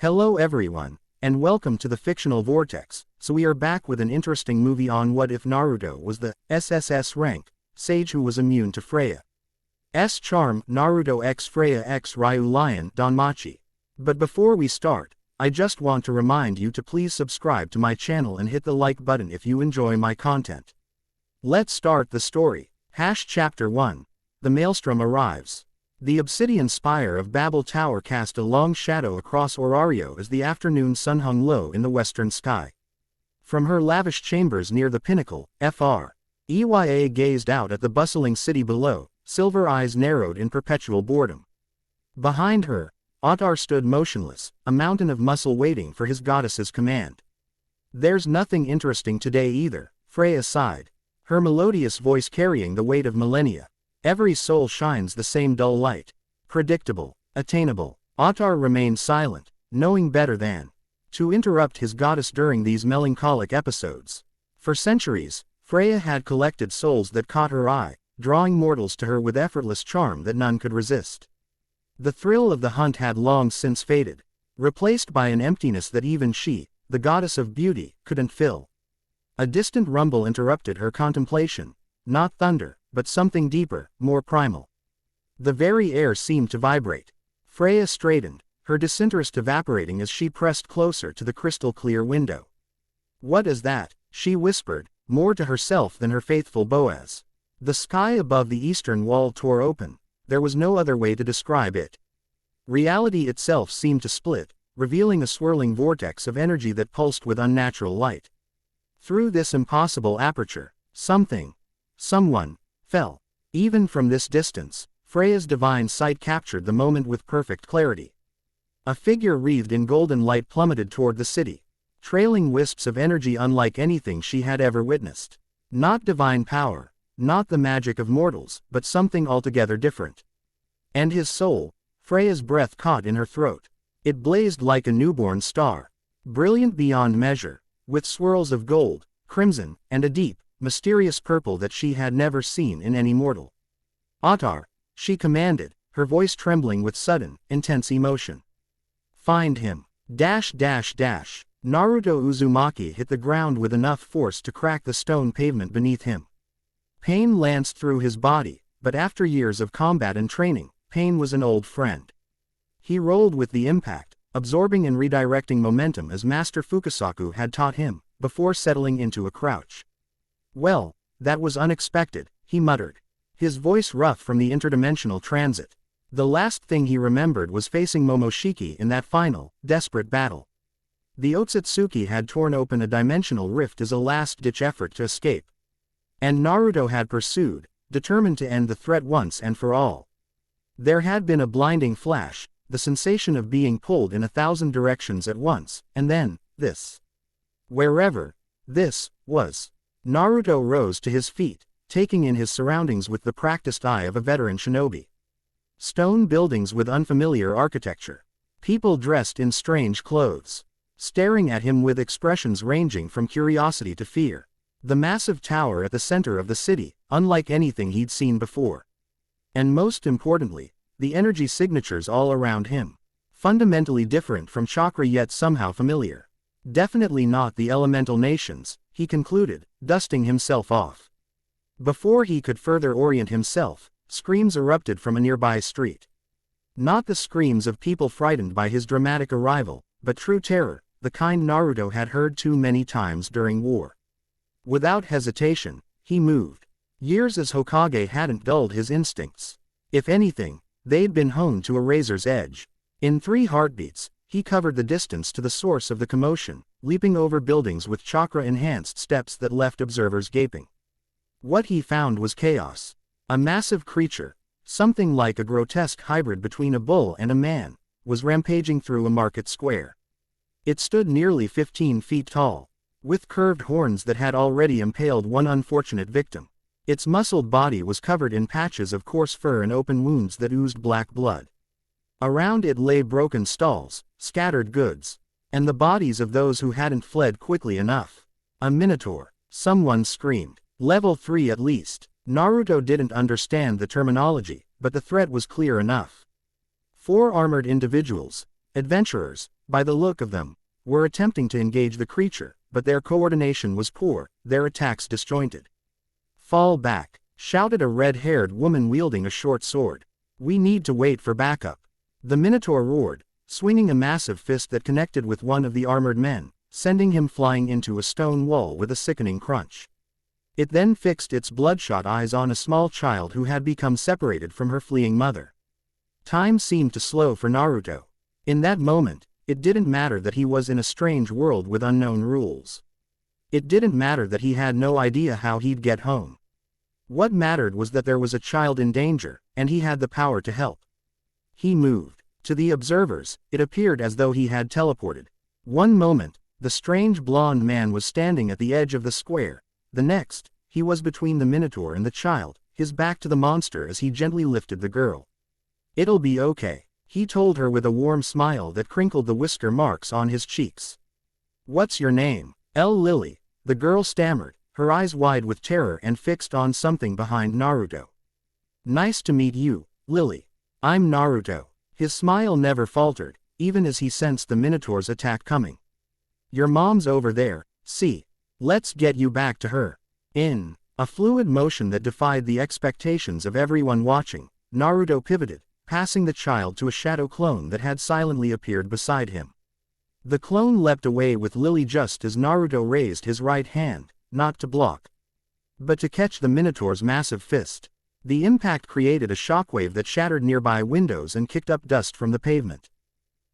Hello everyone, and welcome to the Fictional Vortex. So we are back with an interesting movie on what if Naruto was the SSS-Rank sage who was immune to Freya's charm, Naruto x Freya x Ryuu Lion DanMachi. But before we start, I just want to remind you to please subscribe to my channel and hit the like button if you enjoy my content. Let's start the story. Chapter 1. The Maelstrom arrives. The obsidian spire of Babel Tower cast a long shadow across Orario as the afternoon sun hung low in the western sky. From her lavish chambers near the pinnacle, Freya gazed out at the bustling city below, silver eyes narrowed in perpetual boredom. Behind her, Ottar stood motionless, a mountain of muscle waiting for his goddess's command. "There's nothing interesting today either," Freya sighed, her melodious voice carrying the weight of millennia. "Every soul shines the same dull light. Predictable, attainable." Ottar remained silent, knowing better than to interrupt his goddess during these melancholic episodes. For centuries, Freya had collected souls that caught her eye, drawing mortals to her with effortless charm that none could resist. The thrill of the hunt had long since faded, replaced by an emptiness that even she, the goddess of beauty, couldn't fill. A distant rumble interrupted her contemplation, not thunder, but something deeper, more primal. The very air seemed to vibrate. Freya straightened, her disinterest evaporating as she pressed closer to the crystal-clear window. "What is that?" she whispered, more to herself than her faithful Boaz. The sky above the eastern wall tore open. There was no other way to describe it. Reality itself seemed to split, revealing a swirling vortex of energy that pulsed with unnatural light. Through this impossible aperture, someone, fell. Even from this distance, Freya's divine sight captured the moment with perfect clarity. A figure wreathed in golden light plummeted toward the city, trailing wisps of energy unlike anything she had ever witnessed. Not divine power, not the magic of mortals, but something altogether different. And his soul, Freya's breath caught in her throat. It blazed like a newborn star, brilliant beyond measure, with swirls of gold, crimson, and a deep, mysterious purple that she had never seen in any mortal. "Ottar," she commanded, her voice trembling with sudden, intense emotion. "Find him. Naruto Uzumaki hit the ground with enough force to crack the stone pavement beneath him. Pain lanced through his body, but after years of combat and training, pain was an old friend. He rolled with the impact, absorbing and redirecting momentum as Master Fukasaku had taught him, before settling into a crouch. "Well, that was unexpected," he muttered, his voice rough from the interdimensional transit. The last thing he remembered was facing Momoshiki in that final, desperate battle. The Otsutsuki had torn open a dimensional rift as a last-ditch effort to escape. And Naruto had pursued, determined to end the threat once and for all. There had been a blinding flash, the sensation of being pulled in 1,000 directions at once, and then, this. Wherever this was. Naruto rose to his feet, taking in his surroundings with the practiced eye of a veteran shinobi. Stone buildings with unfamiliar architecture. People dressed in strange clothes, staring at him with expressions ranging from curiosity to fear. The massive tower at the center of the city, unlike anything he'd seen before. And most importantly, the energy signatures all around him. Fundamentally different from chakra yet somehow familiar. Definitely not the elemental nations, he concluded, dusting himself off. Before he could further orient himself, screams erupted from a nearby street. Not the screams of people frightened by his dramatic arrival, but true terror, the kind Naruto had heard too many times during war. Without hesitation, he moved. Years as Hokage hadn't dulled his instincts. If anything, they'd been honed to a razor's edge. In 3 heartbeats, he covered the distance to the source of the commotion, leaping over buildings with chakra-enhanced steps that left observers gaping. What he found was chaos. A massive creature, something like a grotesque hybrid between a bull and a man, was rampaging through a market square. It stood nearly 15 feet tall, with curved horns that had already impaled one unfortunate victim. Its muscled body was covered in patches of coarse fur and open wounds that oozed black blood. Around it lay broken stalls, scattered goods, and the bodies of those who hadn't fled quickly enough. "A minotaur," someone screamed. "Level 3 at least." Naruto didn't understand the terminology, but the threat was clear enough. 4 armored individuals, adventurers, by the look of them, were attempting to engage the creature, but their coordination was poor, their attacks disjointed. "Fall back," shouted a red-haired woman wielding a short sword. "We need to wait for backup." The Minotaur roared, swinging a massive fist that connected with one of the armored men, sending him flying into a stone wall with a sickening crunch. It then fixed its bloodshot eyes on a small child who had become separated from her fleeing mother. Time seemed to slow for Naruto. In that moment, it didn't matter that he was in a strange world with unknown rules. It didn't matter that he had no idea how he'd get home. What mattered was that there was a child in danger, and he had the power to help. He moved. To the observers, it appeared as though he had teleported. One moment, the strange blonde man was standing at the edge of the square. The next, he was between the Minotaur and the child, his back to the monster as he gently lifted the girl. "It'll be okay," he told her with a warm smile that crinkled the whisker marks on his cheeks. "What's your name?" Lily, the girl stammered, her eyes wide with terror and fixed on something behind Naruto. "Nice to meet you, Lily. I'm Naruto." His smile never faltered, even as he sensed the Minotaur's attack coming. "Your mom's over there, see? Let's get you back to her." In a fluid motion that defied the expectations of everyone watching, Naruto pivoted, passing the child to a shadow clone that had silently appeared beside him. The clone leapt away with Lily just as Naruto raised his right hand, not to block, but to catch the Minotaur's massive fist. The impact created a shockwave that shattered nearby windows and kicked up dust from the pavement.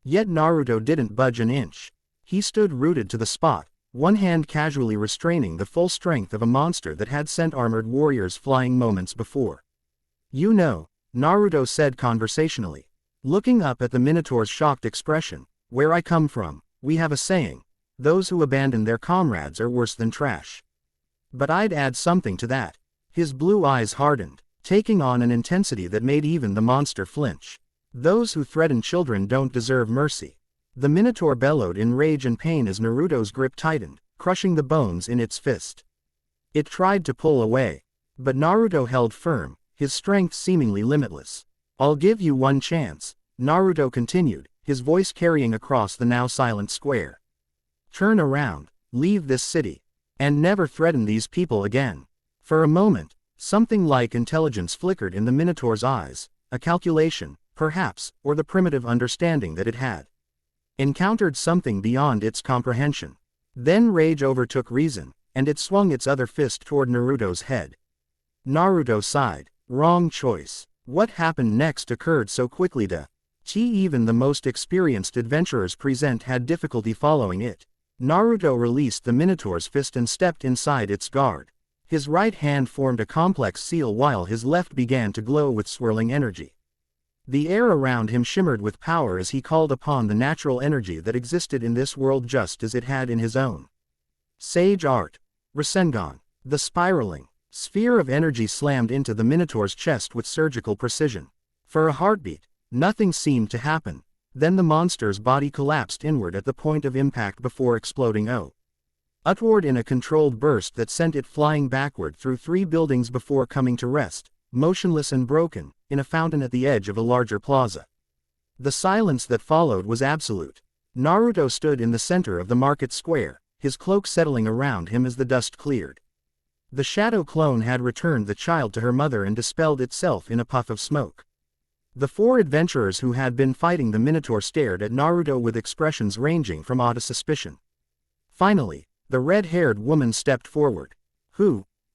Yet Naruto didn't budge an inch. He stood rooted to the spot, one hand casually restraining the full strength of a monster that had sent armored warriors flying moments before. "You know," Naruto said conversationally, looking up at the Minotaur's shocked expression, "where I come from, we have a saying, those who abandon their comrades are worse than trash. But I'd add something to that." His blue eyes hardened, taking on an intensity that made even the monster flinch. "Those who threaten children don't deserve mercy." The Minotaur bellowed in rage and pain as Naruto's grip tightened, crushing the bones in its fist. It tried to pull away, but Naruto held firm, his strength seemingly limitless. "I'll give you one chance," Naruto continued, his voice carrying across the now silent square. "Turn around, leave this city, and never threaten these people again." For a moment, something like intelligence flickered in the Minotaur's eyes, a calculation, perhaps, or the primitive understanding that it had encountered something beyond its comprehension. Then rage overtook reason, and it swung its other fist toward Naruto's head. Naruto sighed. Wrong choice. What happened next occurred so quickly even the most experienced adventurers present had difficulty following it. Naruto released the Minotaur's fist and stepped inside its guard. His right hand formed a complex seal while his left began to glow with swirling energy. The air around him shimmered with power as he called upon the natural energy that existed in this world just as it had in his own. Sage Art. Rasengan. The spiraling sphere of energy slammed into the Minotaur's chest with surgical precision. For a heartbeat, nothing seemed to happen. Then the monster's body collapsed inward at the point of impact before exploding outward in a controlled burst that sent it flying backward through 3 buildings before coming to rest, motionless and broken, in a fountain at the edge of a larger plaza. The silence that followed was absolute. Naruto stood in the center of the market square, his cloak settling around him as the dust cleared. The shadow clone had returned the child to her mother and dispelled itself in a puff of smoke. The 4 adventurers who had been fighting the Minotaur stared at Naruto with expressions ranging from awe to suspicion. Finally, the red-haired woman stepped forward.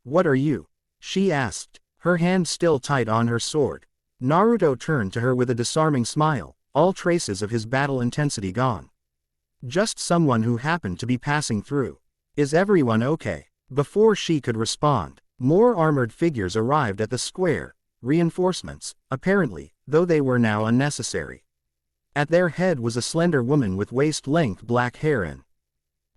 What are you?" she asked, her hand still tight on her sword. Naruto turned to her with a disarming smile, all traces of his battle intensity gone. "Just someone who happened to be passing through. Is everyone okay?" Before she could respond, more armored figures arrived at the square, reinforcements, apparently, though they were now unnecessary. At their head was a slender woman with waist-length black hair and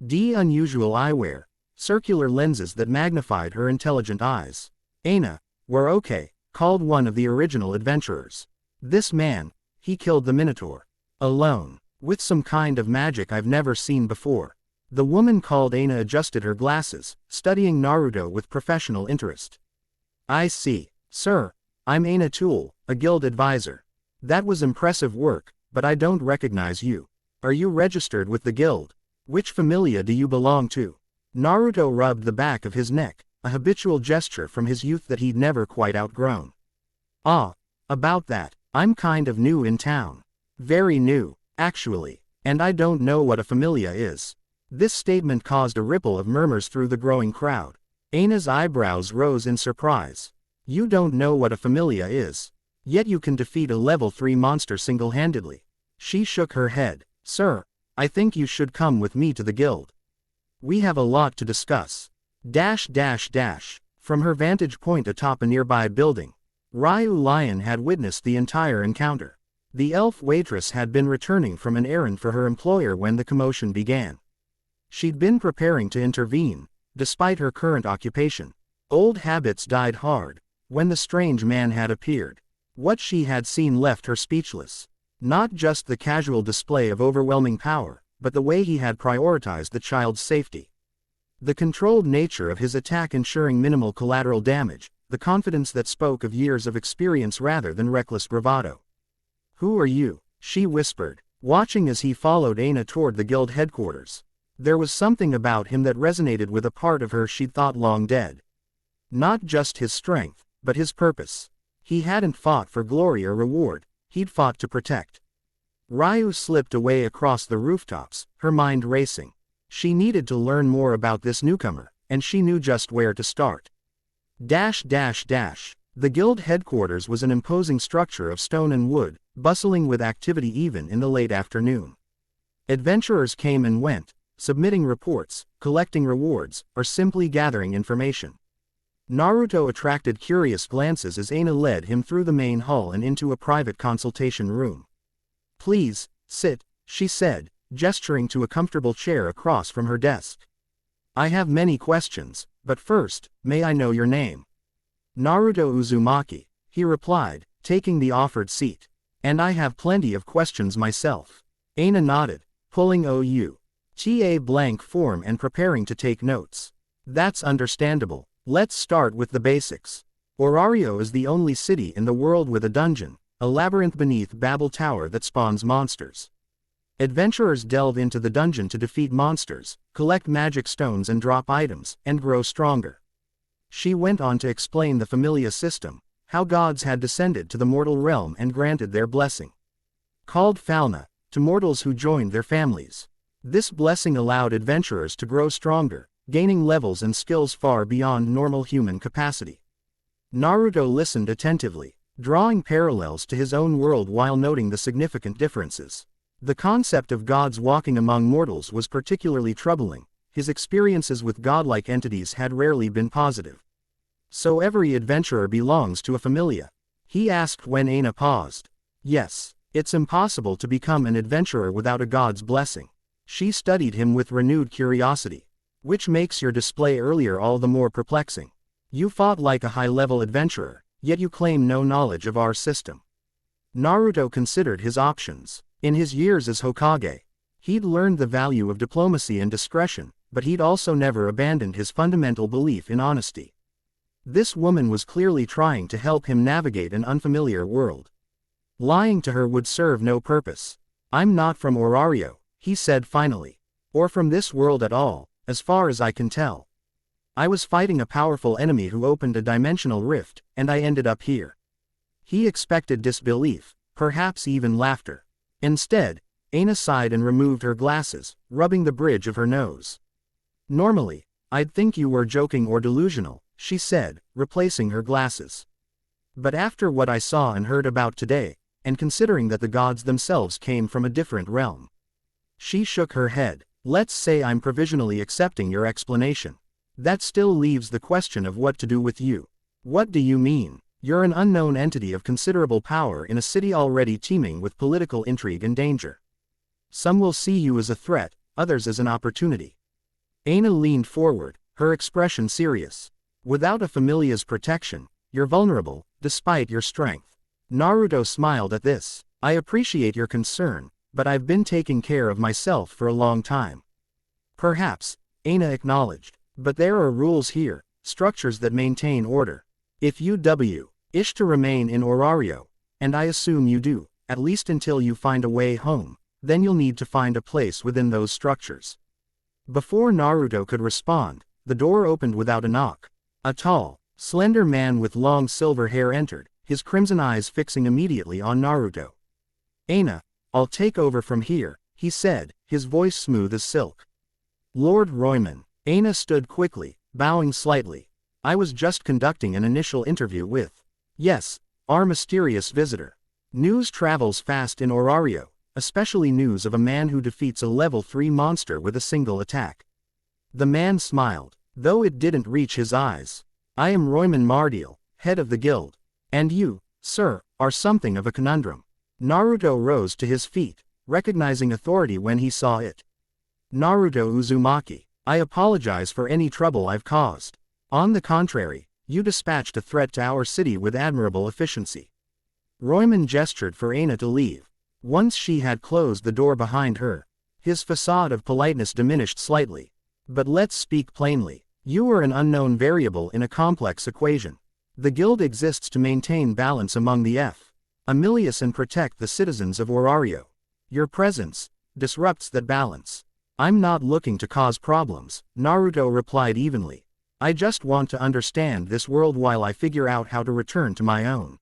unusual eyewear, circular lenses that magnified her intelligent eyes. "Aina, we're okay," called one of the original adventurers. "This man, he killed the Minotaur. Alone, with some kind of magic I've never seen before." The woman called Aina adjusted her glasses, studying Naruto with professional interest. "I see. Sir, I'm Aina Tool, a guild advisor. That was impressive work, but I don't recognize you." Are you registered with the guild? Which familia do you belong to? Naruto rubbed the back of his neck, a habitual gesture from his youth that he'd never quite outgrown. Ah, about that, I'm kind of new in town. Very new, actually, and I don't know what a familia is. This statement caused a ripple of murmurs through the growing crowd. Aina's eyebrows rose in surprise. You don't know what a familia is. Yet you can defeat a level 3 monster single-handedly. She shook her head. Sir, I think you should come with me to the guild. We have a lot to discuss. From her vantage point atop a nearby building, Ryuu Lion had witnessed the entire encounter. The elf waitress had been returning from an errand for her employer when the commotion began. She'd been preparing to intervene, despite her current occupation. Old habits died hard when the strange man had appeared. What she had seen left her speechless. Not just the casual display of overwhelming power, but the way he had prioritized the child's safety. The controlled nature of his attack ensuring minimal collateral damage, the confidence that spoke of years of experience rather than reckless bravado. Who are you? She whispered, watching as he followed Aina toward the guild headquarters. There was something about him that resonated with a part of her she'd thought long dead. Not just his strength, but his purpose. He hadn't fought for glory or reward, he'd fought to protect. Ryuu slipped away across the rooftops, her mind racing. She needed to learn more about this newcomer, and she knew just where to start. The guild headquarters was an imposing structure of stone and wood, bustling with activity even in the late afternoon. Adventurers came and went, submitting reports, collecting rewards, or simply gathering information. Naruto attracted curious glances as Aina led him through the main hall and into a private consultation room. Please, sit, she said, gesturing to a comfortable chair across from her desk. I have many questions, but first, may I know your name? Naruto Uzumaki, he replied, taking the offered seat. And I have plenty of questions myself. Aina nodded, pulling OUTA blank form and preparing to take notes. That's understandable. Let's start with the basics. Orario is the only city in the world with a dungeon, a labyrinth beneath Babel Tower that spawns monsters. Adventurers delve into the dungeon to defeat monsters, collect magic stones and drop items, and grow stronger. She went on to explain the Familia system, how gods had descended to the mortal realm and granted their blessing. Called Falna, to mortals who joined their families. This blessing allowed adventurers to grow stronger, gaining levels and skills far beyond normal human capacity. Naruto listened attentively, drawing parallels to his own world while noting the significant differences. The concept of gods walking among mortals was particularly troubling. His experiences with godlike entities had rarely been positive. So every adventurer belongs to a familia? He asked when Aina paused. Yes, it's impossible to become an adventurer without a god's blessing. She studied him with renewed curiosity. Which makes your display earlier all the more perplexing. You fought like a high-level adventurer, yet you claim no knowledge of our system. Naruto considered his options. In his years as Hokage, he'd learned the value of diplomacy and discretion, but he'd also never abandoned his fundamental belief in honesty. This woman was clearly trying to help him navigate an unfamiliar world. Lying to her would serve no purpose. I'm not from Orario, he said finally. Or from this world at all. As far as I can tell. I was fighting a powerful enemy who opened a dimensional rift, and I ended up here. He expected disbelief, perhaps even laughter. Instead, Aina sighed and removed her glasses, rubbing the bridge of her nose. Normally, I'd think you were joking or delusional, she said, replacing her glasses. But after what I saw and heard about today, and considering that the gods themselves came from a different realm. She shook her head. Let's say I'm provisionally accepting your explanation. That still leaves the question of what to do with you. What do you mean? You're an unknown entity of considerable power in a city already teeming with political intrigue and danger. Some will see you as a threat, others as an opportunity. Aina leaned forward, her expression serious. Without a familia's protection, you're vulnerable, despite your strength. Naruto smiled at this. I appreciate your concern, but I've been taking care of myself for a long time. Perhaps, Aina acknowledged, but there are rules here, structures that maintain order. If you wish to remain in Orario, and I assume you do, at least until you find a way home, then you'll need to find a place within those structures. Before Naruto could respond, the door opened without a knock. A tall, slender man with long silver hair entered, his crimson eyes fixing immediately on Naruto. "Aina, I'll take over from here," he said, his voice smooth as silk. "Lord Royman." Aina stood quickly, bowing slightly. "I was just conducting an initial interview with, yes, our mysterious visitor. News travels fast in Orario, especially news of a man who defeats a level 3 monster with a single attack." The man smiled, though it didn't reach his eyes. "I am Royman Mardial, head of the guild. And you, sir, are something of a conundrum." Naruto rose to his feet, recognizing authority when he saw it. "Naruto Uzumaki, I apologize for any trouble I've caused. On the contrary, you dispatched a threat to our city with admirable efficiency." Royman gestured for Aina to leave. Once she had closed the door behind her, his facade of politeness diminished slightly. "But let's speak plainly. You are an unknown variable in a complex equation. The guild exists to maintain balance among the Amilius and protect the citizens of Orario. Your presence disrupts that balance." "I'm not looking to cause problems," Naruto replied evenly. "I just want to understand this world while I figure out how to return to my own."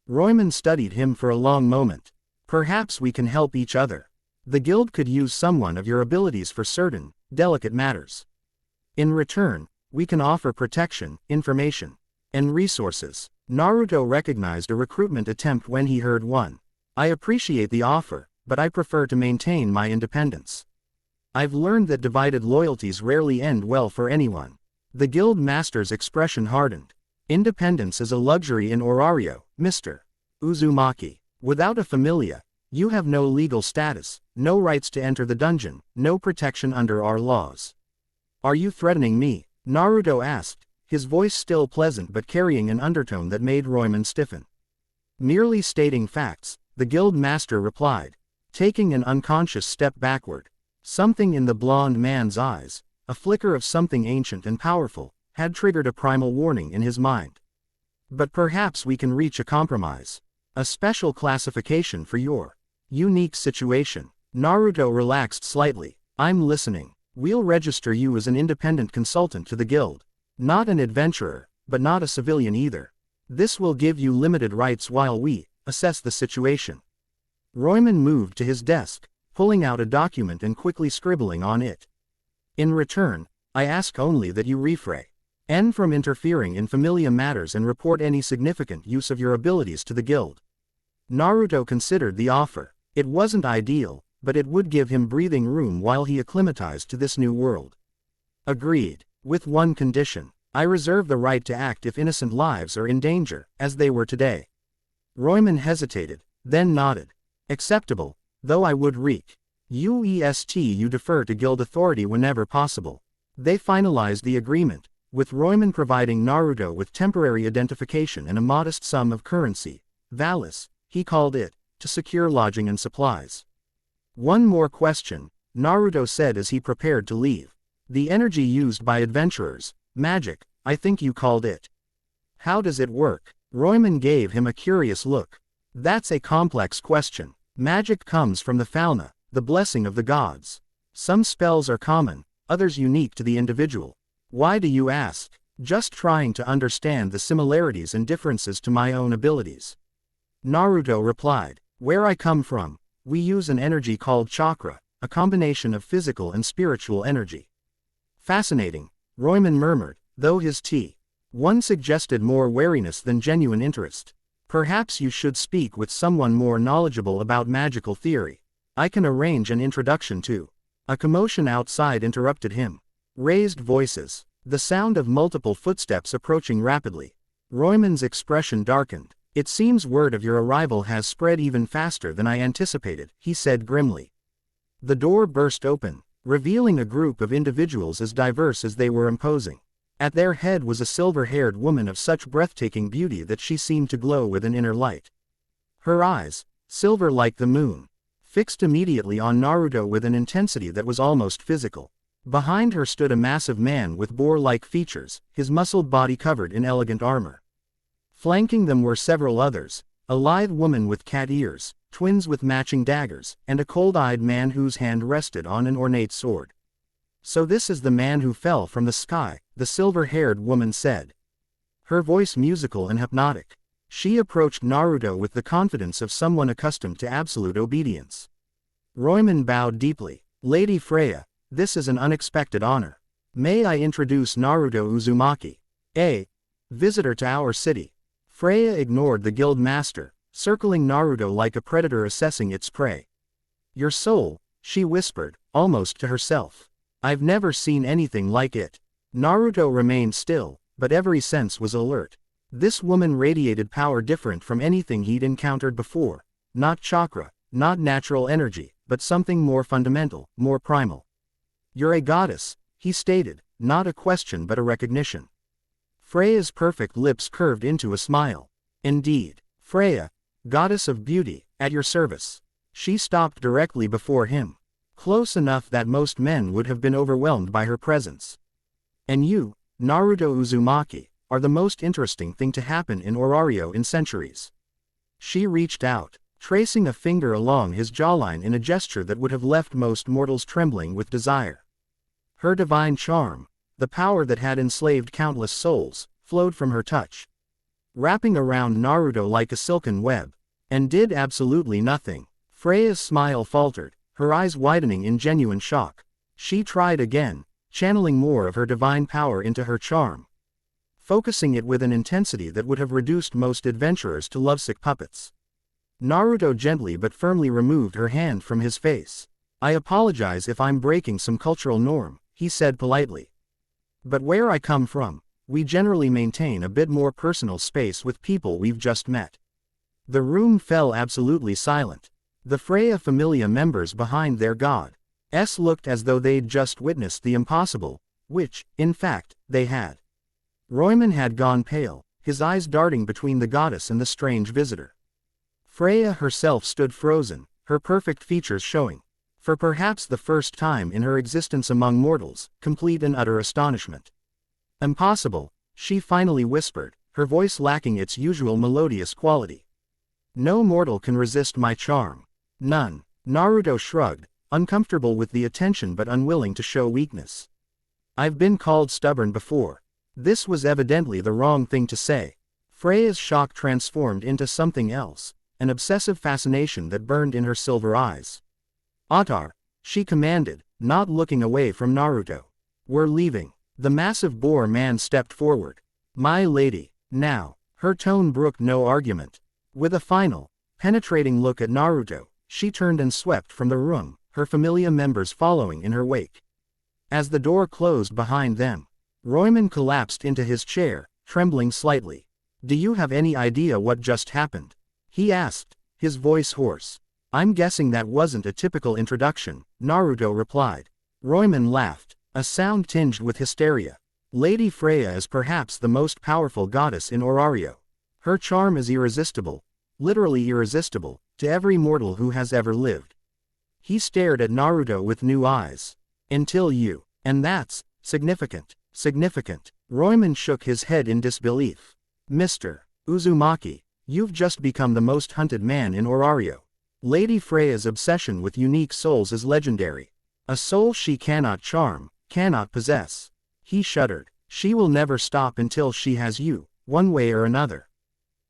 Royman studied him for a long moment. "Perhaps we can help each other. The guild could use someone of your abilities for certain, delicate matters. In return, we can offer protection, information, and resources." Naruto recognized a recruitment attempt when he heard one. "I appreciate the offer, but I prefer to maintain my independence. I've learned that divided loyalties rarely end well for anyone." The guild master's expression hardened. "Independence is a luxury in Orario, Mr. Uzumaki. Without a familia, you have no legal status, no rights to enter the dungeon, no protection under our laws." "Are you threatening me?" Naruto asked, his voice still pleasant but carrying an undertone that made Royman stiffen. "Merely stating facts," the guild master replied, taking an unconscious step backward. Something in the blonde man's eyes, a flicker of something ancient and powerful, had triggered a primal warning in his mind. "But perhaps we can reach a compromise. A special classification for your unique situation." Naruto relaxed slightly. "I'm listening. We'll register you as an independent consultant to the guild. Not an adventurer, but not a civilian either. This will give you limited rights while we assess the situation." Royman moved to his desk, pulling out a document and quickly scribbling on it. "In return, I ask only that you refrain from interfering in familia matters and report any significant use of your abilities to the guild." Naruto considered the offer. It wasn't ideal, but it would give him breathing room while he acclimatized to this new world. "Agreed. With one condition. I reserve the right to act if innocent lives are in danger, as they were today." Royman hesitated, then nodded. "Acceptable, though I would you defer to guild authority whenever possible." They finalized the agreement, with Royman providing Naruto with temporary identification and a modest sum of currency, Valis, he called it, to secure lodging and supplies. "One more question," Naruto said as he prepared to leave. "The energy used by adventurers, magic, I think you called it. How does it work?" Royman gave him a curious look. "That's a complex question. Magic comes from the fauna, the blessing of the gods. Some spells are common, others unique to the individual. Why do you ask?" "Just trying to understand the similarities and differences to my own abilities." Naruto replied. "Where I come from, we use an energy called chakra, a combination of physical and spiritual energy." "Fascinating," Royman murmured, though his one suggested more wariness than genuine interest. "Perhaps you should speak with someone more knowledgeable about magical theory. I can arrange an introduction to." A commotion outside interrupted him. Raised voices. The sound of multiple footsteps approaching rapidly. Royman's expression darkened. "It seems word of your arrival has spread even faster than I anticipated," he said grimly. The door burst open, revealing a group of individuals as diverse as they were imposing. At their head was a silver-haired woman of such breathtaking beauty that she seemed to glow with an inner light. Her eyes, silver like the moon, fixed immediately on Naruto with an intensity that was almost physical. Behind her stood a massive man with boar-like features, his muscled body covered in elegant armor. Flanking them were several others, A lithe woman with cat ears, twins with matching daggers, and a cold-eyed man whose hand rested on an ornate sword. "So this is the man who fell from the sky," the silver-haired woman said. Her voice musical and hypnotic. She approached Naruto with the confidence of someone accustomed to absolute obedience. Royman bowed deeply. "Lady Freya, this is an unexpected honor. May I introduce Naruto Uzumaki, a visitor to our city." Freya ignored the guild master, circling Naruto like a predator assessing its prey. "Your soul," she whispered, almost to herself. "I've never seen anything like it." Naruto remained still, but every sense was alert. This woman radiated power different from anything he'd encountered before. Not chakra, not natural energy, but something more fundamental, more primal. "You're a goddess," he stated, not a question but a recognition. Freya's perfect lips curved into a smile. "Indeed. Freya, goddess of beauty, at your service." She stopped directly before him. Close enough that most men would have been overwhelmed by her presence. "And you, Naruto Uzumaki, are the most interesting thing to happen in Orario in centuries." She reached out, tracing a finger along his jawline in a gesture that would have left most mortals trembling with desire. Her divine charm, the power that had enslaved countless souls, flowed from her touch, wrapping around Naruto like a silken web, and did absolutely nothing. Freya's smile faltered, her eyes widening in genuine shock. She tried again, channeling more of her divine power into her charm, focusing it with an intensity that would have reduced most adventurers to lovesick puppets. Naruto gently but firmly removed her hand from his face. "I apologize if I'm breaking some cultural norm," he said politely. "But where I come from, we generally maintain a bit more personal space with people we've just met." The room fell absolutely silent. The Freya Familia members behind their gods looked as though they'd just witnessed the impossible, which, in fact, they had. Royman had gone pale, his eyes darting between the goddess and the strange visitor. Freya herself stood frozen, her perfect features showing, for perhaps the first time in her existence among mortals, complete and utter astonishment. "Impossible," she finally whispered, her voice lacking its usual melodious quality. "No mortal can resist my charm. None." Naruto shrugged, uncomfortable with the attention but unwilling to show weakness. "I've been called stubborn before." This was evidently the wrong thing to say. Freya's shock transformed into something else, an obsessive fascination that burned in her silver eyes. "Otar," she commanded, not looking away from Naruto. "We're leaving." The massive boar man stepped forward. "My lady." Now, her tone brooked no argument. With a final, penetrating look at Naruto, she turned and swept from the room, her familia members following in her wake. As the door closed behind them, Royman collapsed into his chair, trembling slightly. "Do you have any idea what just happened?" he asked, his voice hoarse. "I'm guessing that wasn't a typical introduction," Naruto replied. Royman laughed, a sound tinged with hysteria. "Lady Freya is perhaps the most powerful goddess in Orario. Her charm is irresistible, literally irresistible, to every mortal who has ever lived." He stared at Naruto with new eyes. "Until you. And that's significant." "Significant." Royman shook his head in disbelief. "Mr. Uzumaki, you've just become the most hunted man in Orario. Lady Freya's obsession with unique souls is legendary. A soul she cannot charm, cannot possess." He shuddered. "She will never stop until she has you, one way or another."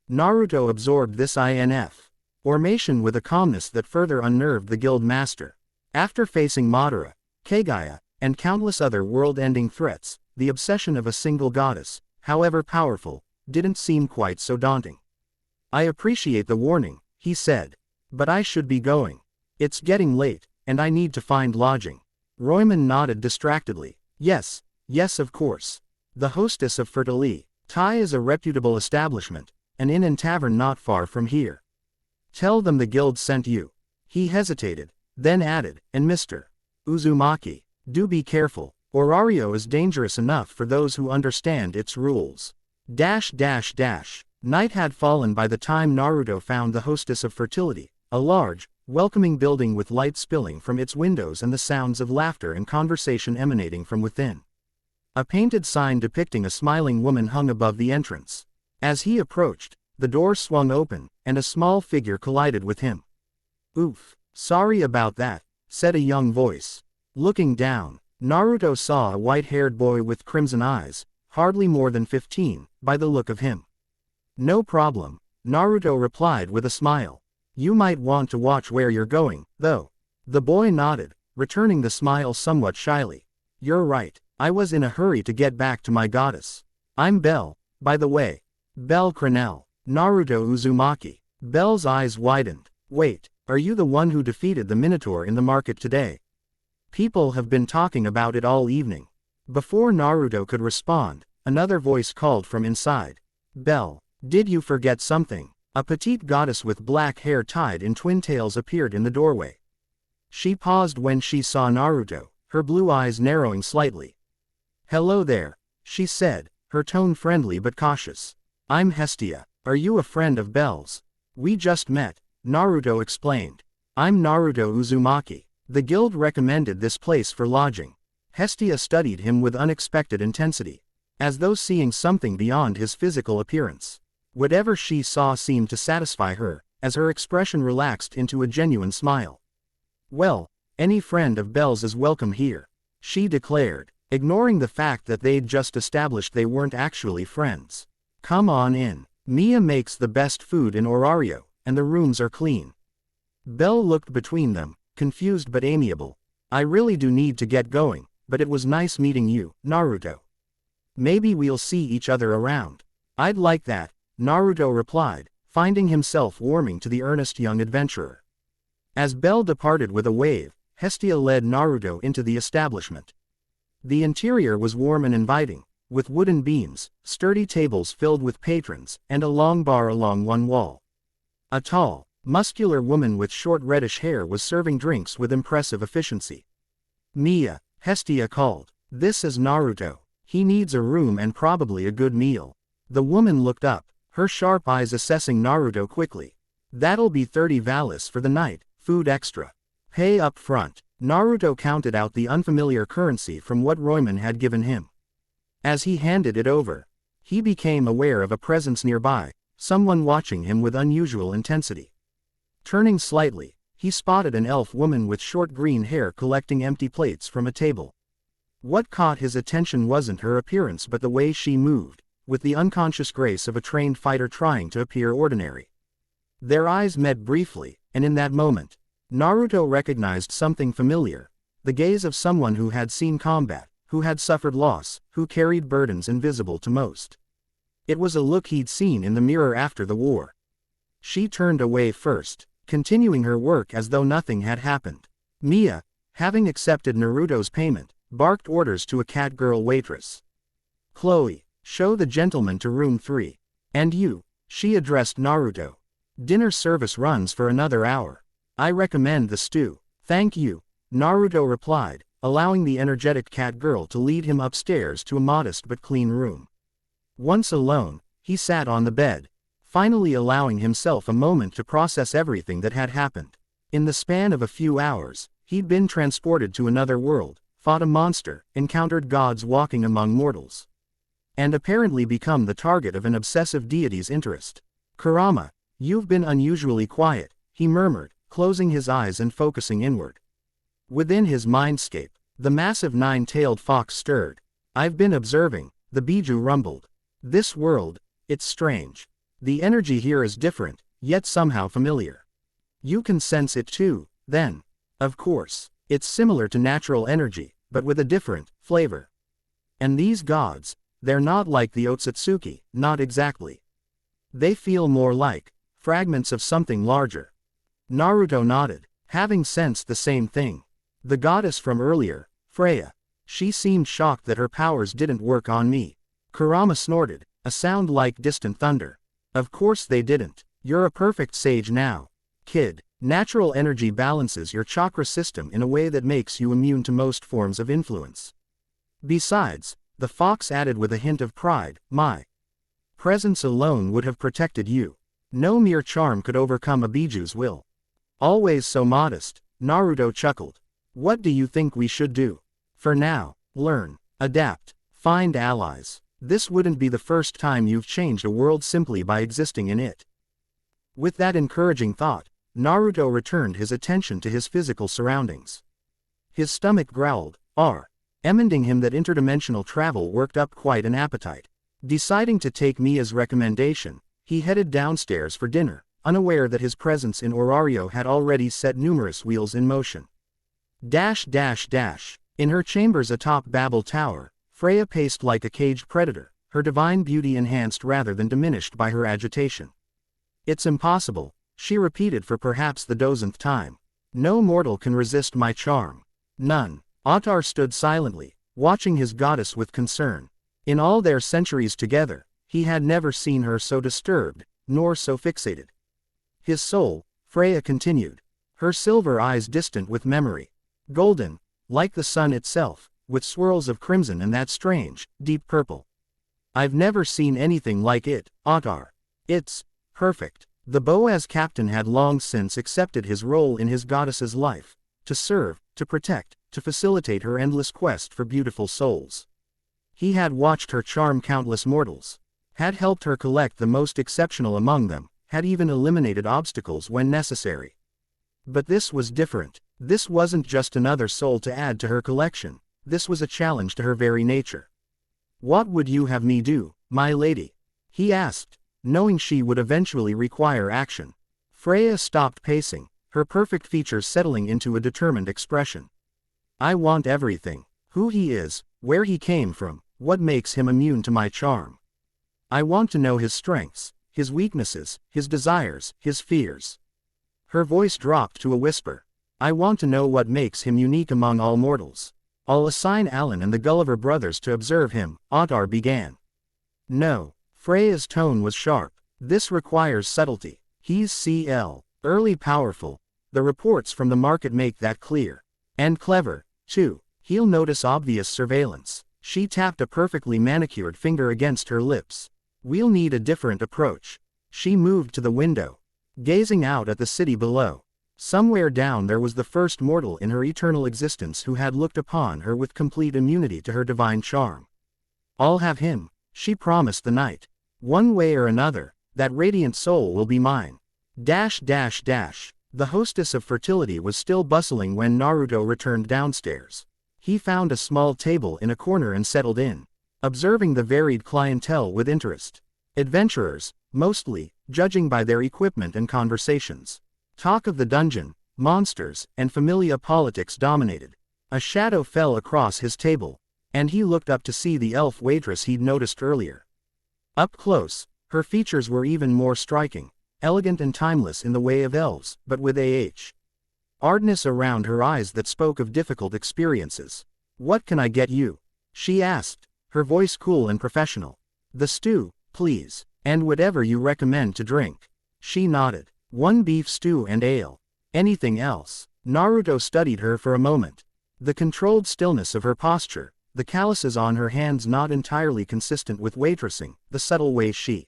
Naruto absorbed this information with a calmness that further unnerved the guild master. After facing Madara, Kagaya, and countless other world-ending threats, the obsession of a single goddess, however powerful, didn't seem quite so daunting. "I appreciate the warning," he said. "But I should be going. It's getting late, and I need to find lodging." Royman nodded distractedly. Yes, of course. The hostess of Fertility is a reputable establishment, an inn and tavern not far from here. Tell them the guild sent you." He hesitated, then added, "And Mr. Uzumaki, do be careful. Orario is dangerous enough for those who understand its rules." Night had fallen by the time Naruto found the hostess of Fertility, a large, welcoming building with light spilling from its windows and the sounds of laughter and conversation emanating from within. A painted sign depicting a smiling woman hung above the entrance. As he approached, the door swung open, and a small figure collided with him. "Oof, sorry about that," said a young voice. Looking down, Naruto saw a white-haired boy with crimson eyes, hardly more than 15, by the look of him. "No problem," Naruto replied with a smile. "You might want to watch where you're going, though." The boy nodded, returning the smile somewhat shyly. "You're right, I was in a hurry to get back to my goddess. I'm Bell, by the way. Bell Cranell, Naruto Uzumaki." Bell's eyes widened. "Wait, are you the one who defeated the Minotaur in the market today? People have been talking about it all evening." Before Naruto could respond, another voice called from inside. "Bell, did you forget something?" A petite goddess with black hair tied in twin tails appeared in the doorway. She paused when she saw Naruto, her blue eyes narrowing slightly. "Hello there," she said, her tone friendly but cautious. "I'm Hestia. Are you a friend of Bell's?" "We just met," Naruto explained. "I'm Naruto Uzumaki. The guild recommended this place for lodging." Hestia studied him with unexpected intensity, as though seeing something beyond his physical appearance. Whatever she saw seemed to satisfy her, as her expression relaxed into a genuine smile. "Well, any friend of Bell's is welcome here," she declared, ignoring the fact that they'd just established they weren't actually friends. "Come on in. Mia makes the best food in Orario, and the rooms are clean." Bell looked between them, confused but amiable. "I really do need to get going, but it was nice meeting you, Naruto. Maybe we'll see each other around." "I'd like that," Naruto replied, finding himself warming to the earnest young adventurer. As Bell departed with a wave, Hestia led Naruto into the establishment. The interior was warm and inviting, with wooden beams, sturdy tables filled with patrons, and a long bar along one wall. A tall, muscular woman with short reddish hair was serving drinks with impressive efficiency. "Mia," Hestia called. "This is Naruto. He needs a room and probably a good meal." The woman looked up, her sharp eyes assessing Naruto quickly. "That'll be 30 valis for the night, food extra. Pay up front." Naruto counted out the unfamiliar currency from what Royman had given him. As he handed it over, he became aware of a presence nearby, someone watching him with unusual intensity. Turning slightly, he spotted an elf woman with short green hair collecting empty plates from a table. What caught his attention wasn't her appearance but the way she moved, with the unconscious grace of a trained fighter trying to appear ordinary. Their eyes met briefly, and in that moment, Naruto recognized something familiar, the gaze of someone who had seen combat, who had suffered loss, who carried burdens invisible to most. It was a look he'd seen in the mirror after the war. She turned away first, continuing her work as though nothing had happened. Mia, having accepted Naruto's payment, barked orders to a catgirl waitress. "Chloe, show the gentleman to room 3. And you," she addressed Naruto. "Dinner service runs for another hour. I recommend the stew." "Thank you," Naruto replied, allowing the energetic catgirl to lead him upstairs to a modest but clean room. Once alone, he sat on the bed, finally allowing himself a moment to process everything that had happened. In the span of a few hours, he'd been transported to another world, fought a monster, encountered gods walking among mortals, and apparently become the target of an obsessive deity's interest. "Kurama, you've been unusually quiet," he murmured, closing his eyes and focusing inward. Within his mindscape, the massive nine-tailed fox stirred. "I've been observing," the Biju rumbled. "This world, it's strange. The energy here is different, yet somehow familiar. You can sense it too, then?" "Of course. It's similar to natural energy, but with a different flavor. And these gods, they're not like the Otsutsuki, not exactly. They feel more like fragments of something larger." Naruto nodded, having sensed the same thing. "The goddess from earlier, Freya. She seemed shocked that her powers didn't work on me." Kurama snorted, a sound like distant thunder. "Of course they didn't. You're a perfect sage now, kid. Natural energy balances your chakra system in a way that makes you immune to most forms of influence. Besides," the fox added with a hint of pride, "my presence alone would have protected you. No mere charm could overcome a Biju's will." "Always so modest," Naruto chuckled. "What do you think we should do? For now, learn, adapt, find allies. This wouldn't be the first time you've changed a world simply by existing in it." With that encouraging thought, Naruto returned his attention to his physical surroundings. His stomach growled, emending him that interdimensional travel worked up quite an appetite. Deciding to take Mia's recommendation, he headed downstairs for dinner, unaware that his presence in Orario had already set numerous wheels in motion. In her chambers atop Babel Tower, Freya paced like a caged predator, her divine beauty enhanced rather than diminished by her agitation. "It's impossible," she repeated for perhaps the dozenth time. "No mortal can resist my charm." None. Ottar stood silently, watching his goddess with concern. In all their centuries together, he had never seen her so disturbed, nor so fixated. His soul, Freya continued, her silver eyes distant with memory. Golden, like the sun itself, with swirls of crimson and that strange, deep purple. "I've never seen anything like it, Ottar. It's perfect." The Boaz captain had long since accepted his role in his goddess's life, to serve, to protect, to facilitate her endless quest for beautiful souls. He had watched her charm countless mortals, had helped her collect the most exceptional among them, had even eliminated obstacles when necessary. But this was different. This wasn't just another soul to add to her collection, this was a challenge to her very nature. "What would you have me do, my lady?" he asked, knowing she would eventually require action. Freya stopped pacing, her perfect features settling into a determined expression. "I want everything. Who he is, where he came from, what makes him immune to my charm. I want to know his strengths, his weaknesses, his desires, his fears." Her voice dropped to a whisper. "I want to know what makes him unique among all mortals. I'll assign Alan and the Gulliver brothers to observe him," Ottar began. "No." Freya's tone was sharp. "This requires subtlety. He's early powerful. The reports from the market make that clear. And clever, too. He'll notice obvious surveillance." She tapped a perfectly manicured finger against her lips. "We'll need a different approach." She moved to the window, gazing out at the city below. Somewhere down there was the first mortal in her eternal existence who had looked upon her with complete immunity to her divine charm. "I'll have him," she promised the night. "One way or another, that radiant soul will be mine." The hostess of fertility was still bustling when Naruto returned downstairs. He found a small table in a corner and settled in, observing the varied clientele with interest. Adventurers, mostly, judging by their equipment and conversations. Talk of the dungeon, monsters, and familia politics dominated. A shadow fell across his table, and he looked up to see the elf waitress he'd noticed earlier. Up close, her features were even more striking, elegant and timeless in the way of elves, but with hardness around her eyes that spoke of difficult experiences. "What can I get you?" she asked, her voice cool and professional. "The stew, please, and whatever you recommend to drink." She nodded. "One beef stew and ale. Anything else?" Naruto studied her for a moment. The controlled stillness of her posture, the calluses on her hands not entirely consistent with waitressing, the subtle way she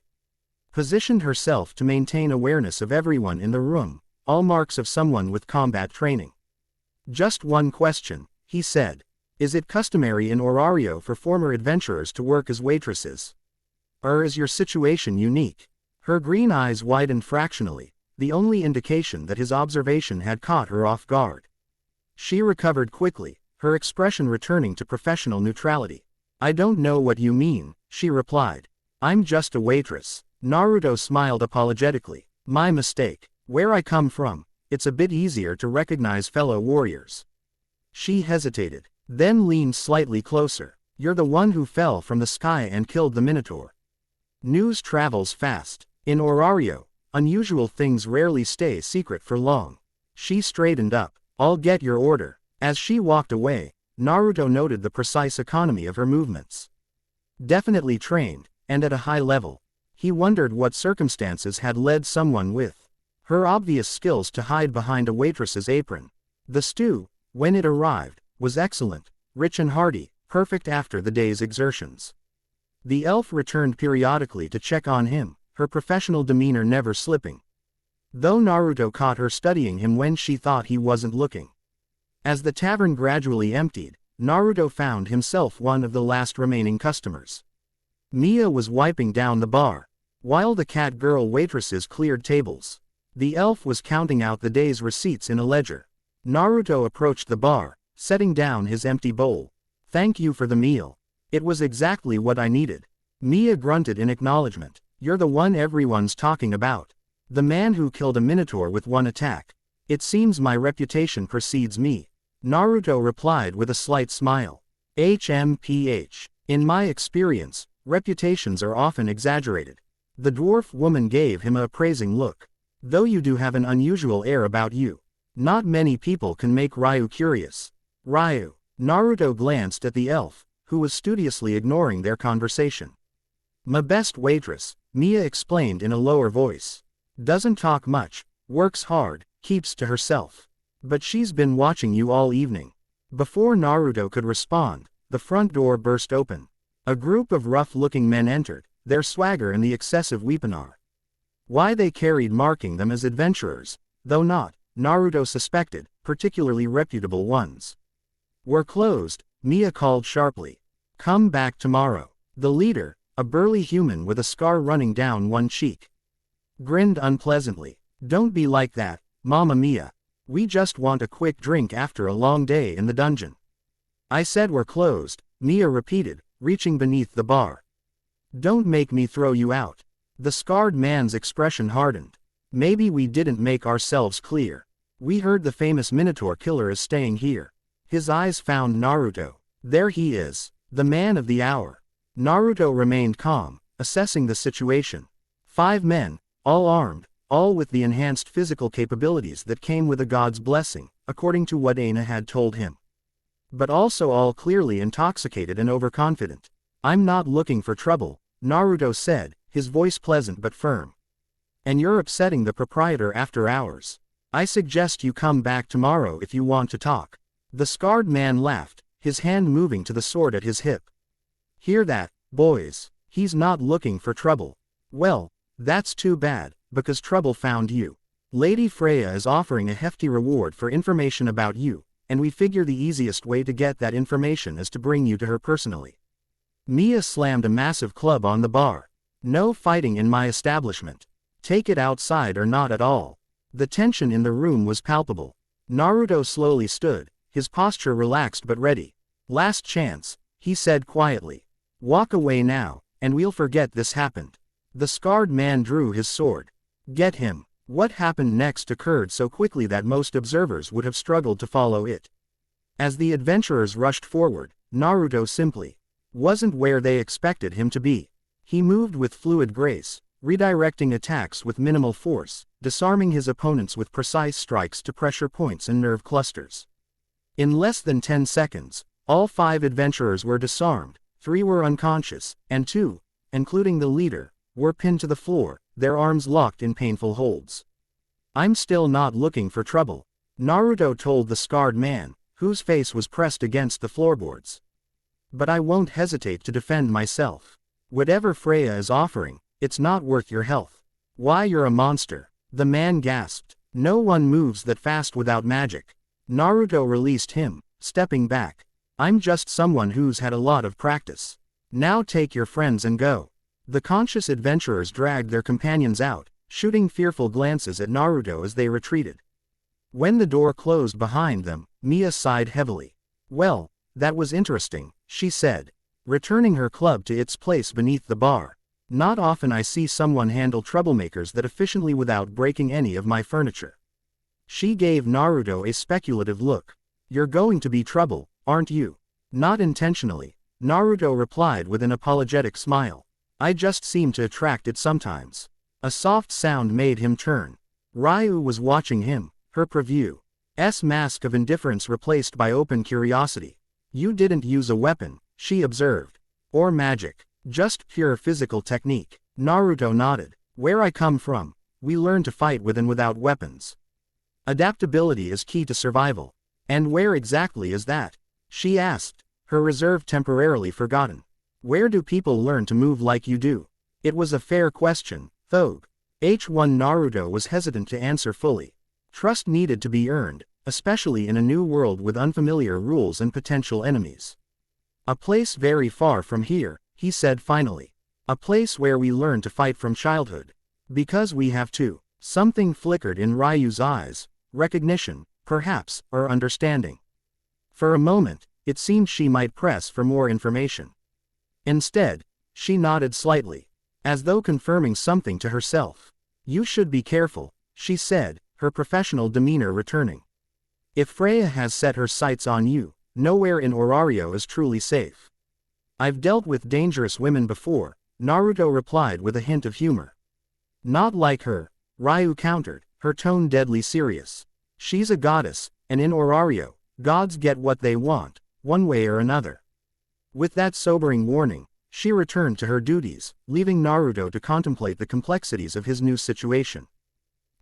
positioned herself to maintain awareness of everyone in the room, all marks of someone with combat training. "Just one question," he said. "Is it customary in Orario for former adventurers to work as waitresses? Or is your situation unique?" Her green eyes widened fractionally, the only indication that his observation had caught her off guard. She recovered quickly, her expression returning to professional neutrality. "I don't know what you mean," she replied. "I'm just a waitress." Naruto smiled apologetically. "My mistake. Where I come from, it's a bit easier to recognize fellow warriors." She hesitated, then leaned slightly closer. "You're the one who fell from the sky and killed the Minotaur." News travels fast. In Orario, unusual things rarely stay secret for long. She straightened up. "I'll get your order." As she walked away, Naruto noted the precise economy of her movements. Definitely trained, and at a high level. He wondered what circumstances had led someone with her obvious skills to hide behind a waitress's apron. The stew, when it arrived, was excellent, rich and hearty, perfect after the day's exertions. The elf returned periodically to check on him, her professional demeanor never slipping. Though Naruto caught her studying him when she thought he wasn't looking. As the tavern gradually emptied, Naruto found himself one of the last remaining customers. Mia was wiping down the bar. while the cat girl waitresses cleared tables. The elf was counting out the day's receipts in a ledger. Naruto approached the bar, setting down his empty bowl. "Thank you for the meal. It was exactly what I needed." Mia grunted in acknowledgement. "You're the one everyone's talking about. The man who killed a minotaur with one attack. It seems my reputation precedes me." Naruto replied with a slight smile. "HMPH. In my experience, reputations are often exaggerated." The dwarf woman gave him a appraising look. "Though you do have an unusual air about you. Not many people can make Ryuu curious." "Ryuu." Naruto glanced at the elf, who was studiously ignoring their conversation. "My best waitress," Mia explained in a lower voice. "Doesn't talk much, works hard, keeps to herself. But she's been watching you all evening." Before Naruto could respond, the front door burst open. A group of rough-looking men entered, their swagger and the excessive weaponar. Why they carried marking them as adventurers, though not, Naruto suspected, particularly reputable ones. "We're closed," Mia called sharply. "Come back tomorrow." The leader, a burly human with a scar running down one cheek, grinned unpleasantly. "Don't be like that, Mama Mia. We just want a quick drink after a long day in the dungeon." "I said we're closed," Mia repeated, reaching beneath the bar. "Don't make me throw you out." The scarred man's expression hardened. "Maybe we didn't make ourselves clear. We heard the famous Minotaur killer is staying here." His eyes found Naruto. "There he is, the man of the hour." Naruto remained calm, assessing the situation. 5 men, all armed, all with the enhanced physical capabilities that came with a god's blessing, according to what Aina had told him. But also all clearly intoxicated and overconfident. "I'm not looking for trouble," Naruto said, his voice pleasant but firm. "And you're upsetting the proprietor after hours. I suggest you come back tomorrow if you want to talk." The scarred man laughed, his hand moving to the sword at his hip. "Hear that, boys? He's not looking for trouble. Well, that's too bad, because trouble found you. Lady Freya is offering a hefty reward for information about you, and we figure the easiest way to get that information is to bring you to her personally." Mia slammed a massive club on the bar. "No fighting in my establishment. Take it outside or not at all." The tension in the room was palpable. Naruto slowly stood, his posture relaxed but ready. "Last chance," he said quietly. "Walk away now, and we'll forget this happened." The scarred man drew his sword. "Get him." What happened next occurred so quickly that most observers would have struggled to follow it. As the adventurers rushed forward, Naruto simply wasn't where they expected him to be. He moved with fluid grace, redirecting attacks with minimal force, disarming his opponents with precise strikes to pressure points and nerve clusters. In less than 10 seconds, all 5 adventurers were disarmed, 3 were unconscious, and 2, including the leader, were pinned to the floor, their arms locked in painful holds. "I'm still not looking for trouble," Naruto told the scarred man, whose face was pressed against the floorboards. "But I won't hesitate to defend myself. Whatever Freya is offering, it's not worth your health." "Why, you're a monster," the man gasped. "No one moves that fast without magic." Naruto released him, stepping back. "I'm just someone who's had a lot of practice. Now take your friends and go." The conscious adventurers dragged their companions out, shooting fearful glances at Naruto as they retreated. When the door closed behind them, Mia sighed heavily. "Well, that was interesting," she said, returning her club to its place beneath the bar. "Not often I see someone handle troublemakers that efficiently without breaking any of my furniture." She gave Naruto a speculative look. "You're going to be trouble, aren't you?" "Not intentionally," Naruto replied with an apologetic smile. "I just seem to attract it sometimes." A soft sound made him turn. Ryuu was watching him, her prevue's mask of indifference replaced by open curiosity. "You didn't use a weapon," she observed. "Or magic. Just pure physical technique." Naruto nodded. "Where I come from, we learn to fight with and without weapons. Adaptability is key to survival." "And where exactly is that?" she asked, her reserve temporarily forgotten. "Where do people learn to move like you do?" It was a fair question, though. H1 Naruto was hesitant to answer fully. Trust needed to be earned, especially in a new world with unfamiliar rules and potential enemies. "A place very far from here," he said finally. A place where we learn to fight from childhood. Because we have to. Something flickered in Ryu's eyes. Recognition, perhaps, or understanding. For a moment, it seemed she might press for more information. Instead, she nodded slightly, as though confirming something to herself. You should be careful, she said, her professional demeanor returning. If Freya has set her sights on you, nowhere in Orario is truly safe. I've dealt with dangerous women before, Naruto replied with a hint of humor. Not like her, Ryu countered, her tone deadly serious. She's a goddess, and in Orario, gods get what they want, one way or another. With that sobering warning, she returned to her duties, leaving Naruto to contemplate the complexities of his new situation.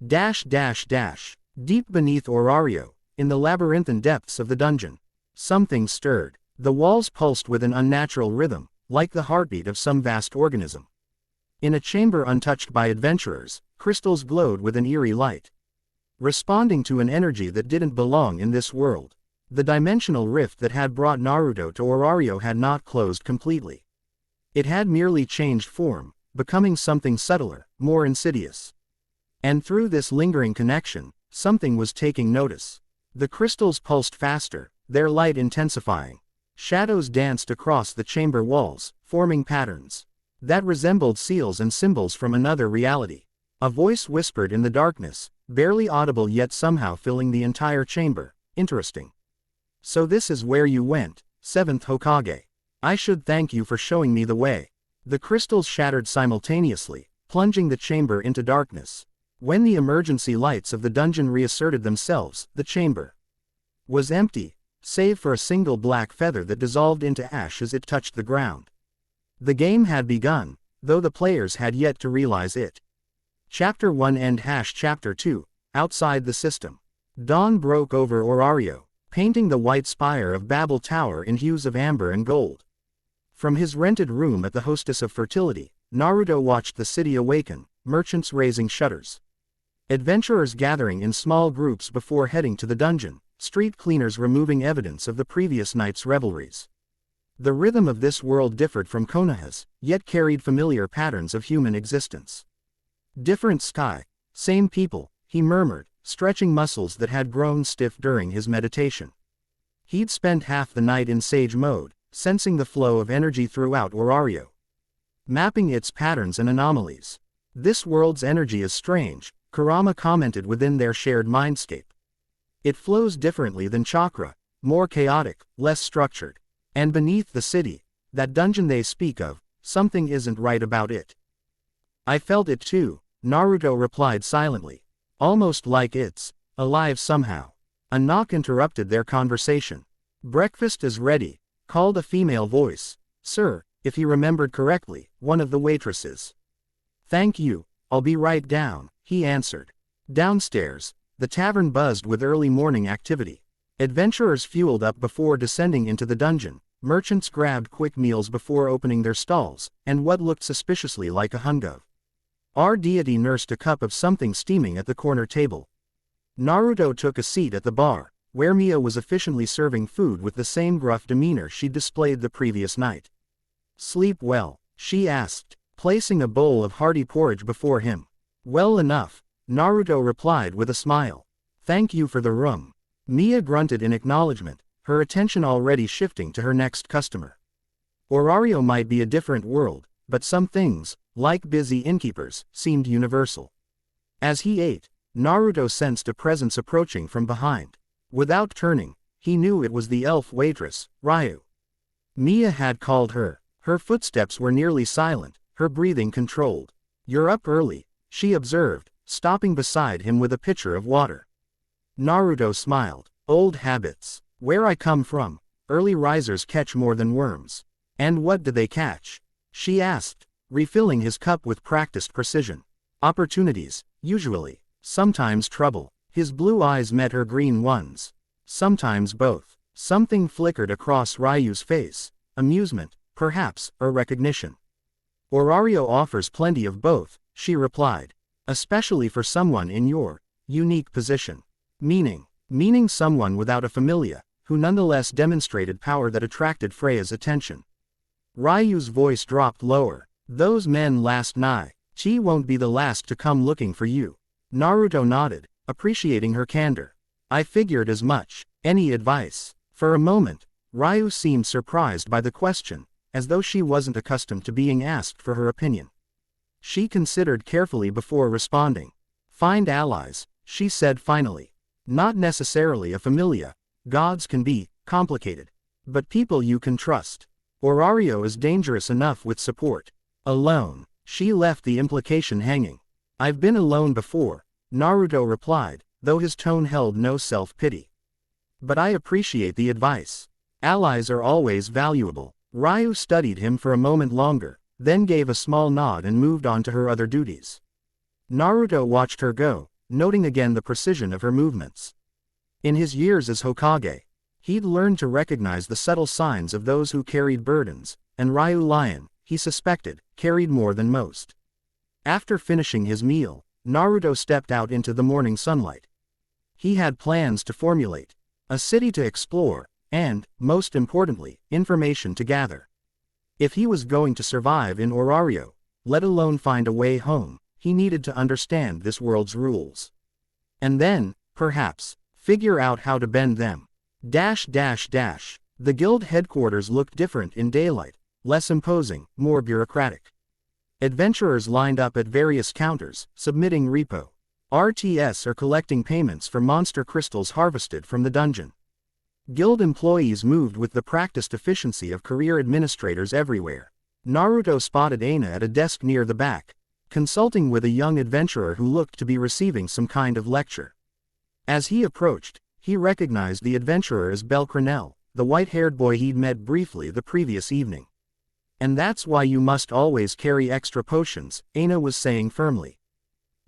Deep beneath Orario, in the labyrinthine depths of the dungeon, something stirred. The walls pulsed with an unnatural rhythm, like the heartbeat of some vast organism. In a chamber untouched by adventurers, crystals glowed with an eerie light, responding to an energy that didn't belong in this world. The dimensional rift that had brought Naruto to Orario had not closed completely. It had merely changed form, becoming something subtler, more insidious. And through this lingering connection, something was taking notice. The crystals pulsed faster, their light intensifying. Shadows danced across the chamber walls, forming patterns that resembled seals and symbols from another reality. A voice whispered in the darkness, barely audible yet somehow filling the entire chamber. Interesting. So this is where you went, 7th Hokage. I should thank you for showing me the way. The crystals shattered simultaneously, plunging the chamber into darkness. When the emergency lights of the dungeon reasserted themselves, the chamber was empty, save for a single black feather that dissolved into ash as it touched the ground. The game had begun, though the players had yet to realize it. Chapter 1 End Chapter 2, Outside the System. Dawn broke over Orario, painting the white spire of Babel Tower in hues of amber and gold. From his rented room at the Hostess of Fertility, Naruto watched the city awaken, merchants raising shutters, adventurers gathering in small groups before heading to the dungeon, street cleaners removing evidence of the previous night's revelries. The rhythm of this world differed from Konoha's, yet carried familiar patterns of human existence. Different sky, same people, he murmured, stretching muscles that had grown stiff during his meditation. He'd spent half the night in sage mode, sensing the flow of energy throughout Orario, mapping its patterns and anomalies. This world's energy is strange, Kurama commented within their shared mindscape. It flows differently than chakra, more chaotic, less structured. And beneath the city, that dungeon they speak of, something isn't right about it. I felt it too, Naruto replied silently. Almost like it's alive somehow. A knock interrupted their conversation. Breakfast is ready, called a female voice. Sir, if he remembered correctly, one of the waitresses. Thank you, I'll be right down, he answered. Downstairs, the tavern buzzed with early morning activity. Adventurers fueled up before descending into the dungeon, merchants grabbed quick meals before opening their stalls, and what looked suspiciously like a hungover. Our deity nursed a cup of something steaming at the corner table. Naruto took a seat at the bar, where Mia was efficiently serving food with the same gruff demeanor she'd displayed the previous night. Sleep well, she asked, placing a bowl of hearty porridge before him. Well enough, Naruto replied with a smile. Thank you for the room. Mia grunted in acknowledgement, her attention already shifting to her next customer. Orario might be a different world, but some things, like busy innkeepers, seemed universal. As he ate, Naruto sensed a presence approaching from behind. Without turning, he knew it was the elf waitress, Ryuu. Mia had called her. Her footsteps were nearly silent, her breathing controlled. You're up early, she observed, stopping beside him with a pitcher of water. Naruto smiled. Old habits. Where I come from, early risers catch more than worms. And what do they catch? She asked, refilling his cup with practiced precision. Opportunities, usually. Sometimes trouble. His blue eyes met her green ones. Sometimes both. Something flickered across Ryu's face. Amusement, perhaps, or recognition. Orario offers plenty of both, she replied. Especially for someone in your unique position. Meaning someone without a familia, who nonetheless demonstrated power that attracted Freya's attention. Ryu's voice dropped lower, Those men last night. She won't be the last to come looking for you. Naruto nodded, appreciating her candor. I figured as much. Any advice? For a moment, Ryuu seemed surprised by the question, as though she wasn't accustomed to being asked for her opinion. She considered carefully before responding. Find allies, she said finally. Not necessarily a familia. Gods can be complicated. But people you can trust. Orario is dangerous enough with support. Alone. She left the implication hanging. I've been alone before, Naruto replied, though his tone held no self-pity. But I appreciate the advice. Allies are always valuable. Ryuu studied him for a moment longer, then gave a small nod and moved on to her other duties. Naruto watched her go, noting again the precision of her movements. In his years as Hokage, he'd learned to recognize the subtle signs of those who carried burdens, and Ryuu Lion, he suspected, carried more than most. After finishing his meal, Naruto stepped out into the morning sunlight. He had plans to formulate, a city to explore, and, most importantly, information to gather. If he was going to survive in Orario, let alone find a way home, he needed to understand this world's rules. And then, perhaps, figure out how to bend them. The guild headquarters looked different in daylight, less imposing, more bureaucratic. Adventurers lined up at various counters, submitting repo, RTS or collecting payments for monster crystals harvested from the dungeon. Guild employees moved with the practiced efficiency of career administrators everywhere. Naruto spotted Aina at a desk near the back, consulting with a young adventurer who looked to be receiving some kind of lecture. As he approached, he recognized the adventurer as Belcranel, the white-haired boy he'd met briefly the previous evening. And that's why you must always carry extra potions, Aina was saying firmly.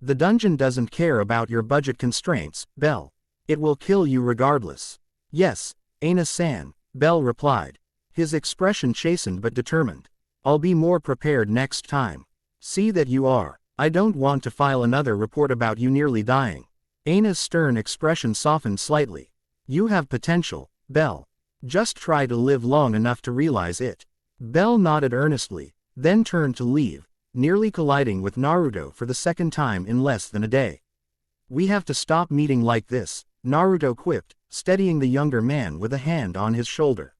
The dungeon doesn't care about your budget constraints, Bell. It will kill you regardless. Yes, Aina-san, Bell replied, his expression chastened but determined. I'll be more prepared next time. See that you are. I don't want to file another report about you nearly dying. Aina's stern expression softened slightly. You have potential, Bell. Just try to live long enough to realize it. Bell nodded earnestly, then turned to leave, nearly colliding with Naruto for the second time in less than a day. We have to stop meeting like this, Naruto quipped, steadying the younger man with a hand on his shoulder.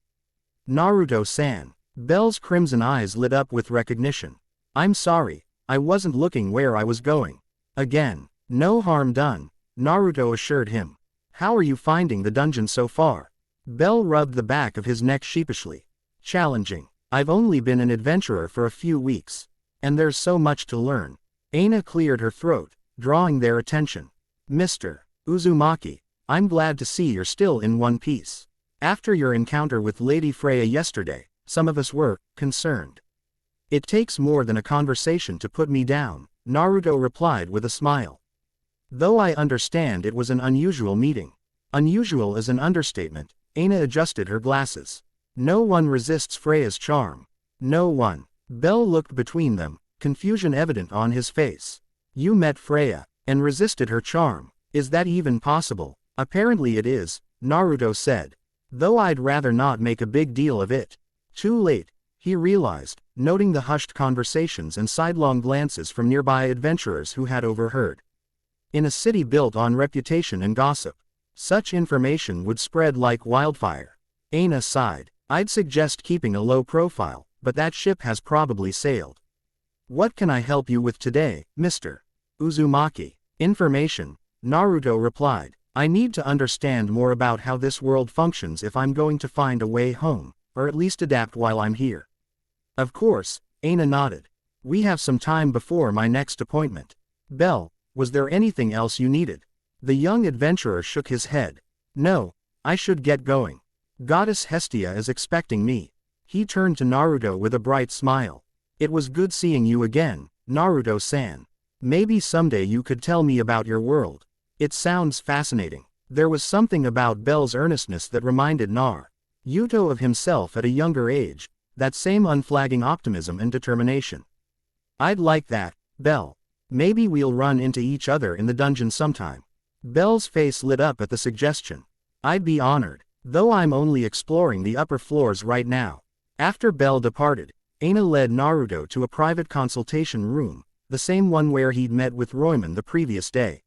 Naruto-san. Bell's crimson eyes lit up with recognition. I'm sorry, I wasn't looking where I was going. Again, no harm done, Naruto assured him. How are you finding the dungeon so far? Bell rubbed the back of his neck sheepishly. Challenging. I've only been an adventurer for a few weeks. And there's so much to learn. Aina cleared her throat, drawing their attention. Mr. Uzumaki, I'm glad to see you're still in one piece. After your encounter with Lady Freya yesterday, some of us were concerned. It takes more than a conversation to put me down, Naruto replied with a smile. Though I understand it was an unusual meeting. Unusual is an understatement, Aina adjusted her glasses. No one resists Freya's charm. No one. Bell looked between them, confusion evident on his face. You met Freya, and resisted her charm. Is that even possible? Apparently it is, Naruto said. Though I'd rather not make a big deal of it. Too late, he realized, noting the hushed conversations and sidelong glances from nearby adventurers who had overheard. In a city built on reputation and gossip, such information would spread like wildfire. Aina sighed. I'd suggest keeping a low profile, but that ship has probably sailed. What can I help you with today, Mr. Uzumaki? Information, Naruto replied. I need to understand more about how this world functions if I'm going to find a way home, or at least adapt while I'm here. Of course, Aina nodded. We have some time before my next appointment. Bell, was there anything else you needed? The young adventurer shook his head. No, I should get going. Goddess Hestia is expecting me. He turned to Naruto with a bright smile. It was good seeing you again, Naruto-san. Maybe someday you could tell me about your world. It sounds fascinating. There was something about Bell's earnestness that reminded Naruto of himself at a younger age, that same unflagging optimism and determination. I'd like that, Bell. Maybe we'll run into each other in the dungeon sometime. Bell's face lit up at the suggestion. I'd be honored, though I'm only exploring the upper floors right now. After Bell departed, Aina led Naruto to a private consultation room, the same one where he'd met with Royman the previous day.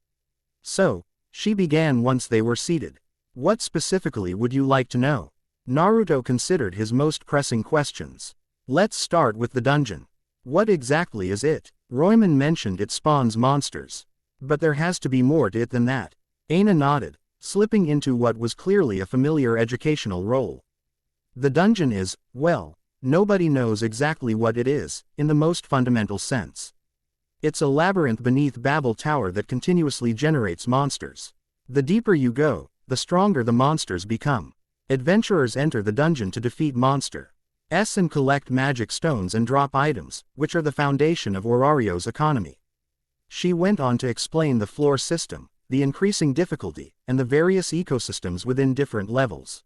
So, she began once they were seated. What specifically would you like to know? Naruto considered his most pressing questions. Let's start with the dungeon. What exactly is it? Royman mentioned it spawns monsters. But there has to be more to it than that. Aina nodded, slipping into what was clearly a familiar educational role. The dungeon is, well, nobody knows exactly what it is, in the most fundamental sense. It's a labyrinth beneath Babel Tower that continuously generates monsters. The deeper you go, the stronger the monsters become. Adventurers enter the dungeon to defeat monsters and collect magic stones and drop items, which are the foundation of Orario's economy. She went on to explain the floor system, the increasing difficulty, and the various ecosystems within different levels.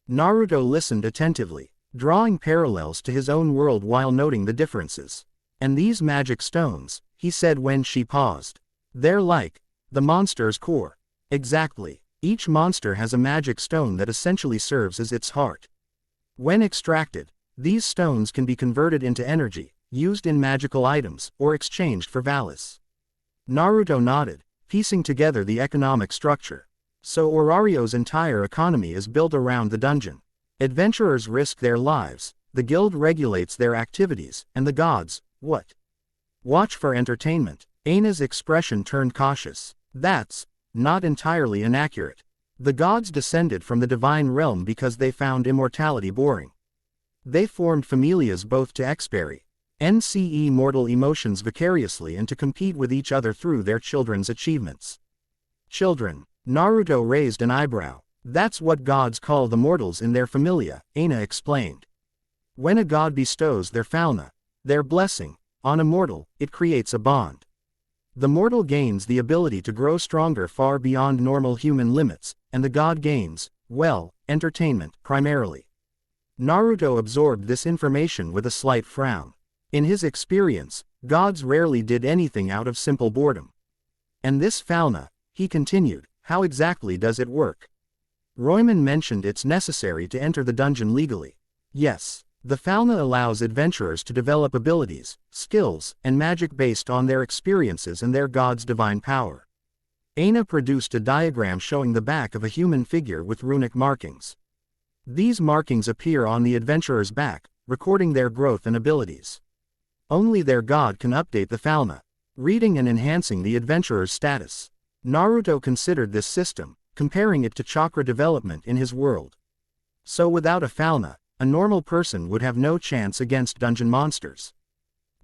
Naruto listened attentively, drawing parallels to his own world while noting the differences. And these magic stones, he said when she paused. They're like the monster's core. Exactly. Each monster has a magic stone that essentially serves as its heart. When extracted, these stones can be converted into energy, used in magical items, or exchanged for Valis. Naruto nodded, piecing together the economic structure. So Orario's entire economy is built around the dungeon. Adventurers risk their lives, the guild regulates their activities, and the gods, what? Watch for entertainment. Aina's expression turned cautious. That's not entirely inaccurate. The gods descended from the divine realm because they found immortality boring. They formed familias both to experi NCE mortal emotions vicariously and to compete with each other through their children's achievements. Children. Naruto raised an eyebrow. That's what gods call the mortals in their familia, Aina explained. When a god bestows their fauna, their blessing, on a mortal, it creates a bond. The mortal gains the ability to grow stronger far beyond normal human limits, and the god gains, well, entertainment, primarily. Naruto absorbed this information with a slight frown. In his experience, gods rarely did anything out of simple boredom. And this fauna, he continued, how exactly does it work? Royman mentioned it's necessary to enter the dungeon legally. Yes. The fauna allows adventurers to develop abilities, skills, and magic based on their experiences and their god's divine power. Aina produced a diagram showing the back of a human figure with runic markings. These markings appear on the adventurer's back, recording their growth and abilities. Only their god can update the fauna, reading and enhancing the adventurer's status. Naruto considered this system, comparing it to chakra development in his world. So without a fauna, a normal person would have no chance against dungeon monsters.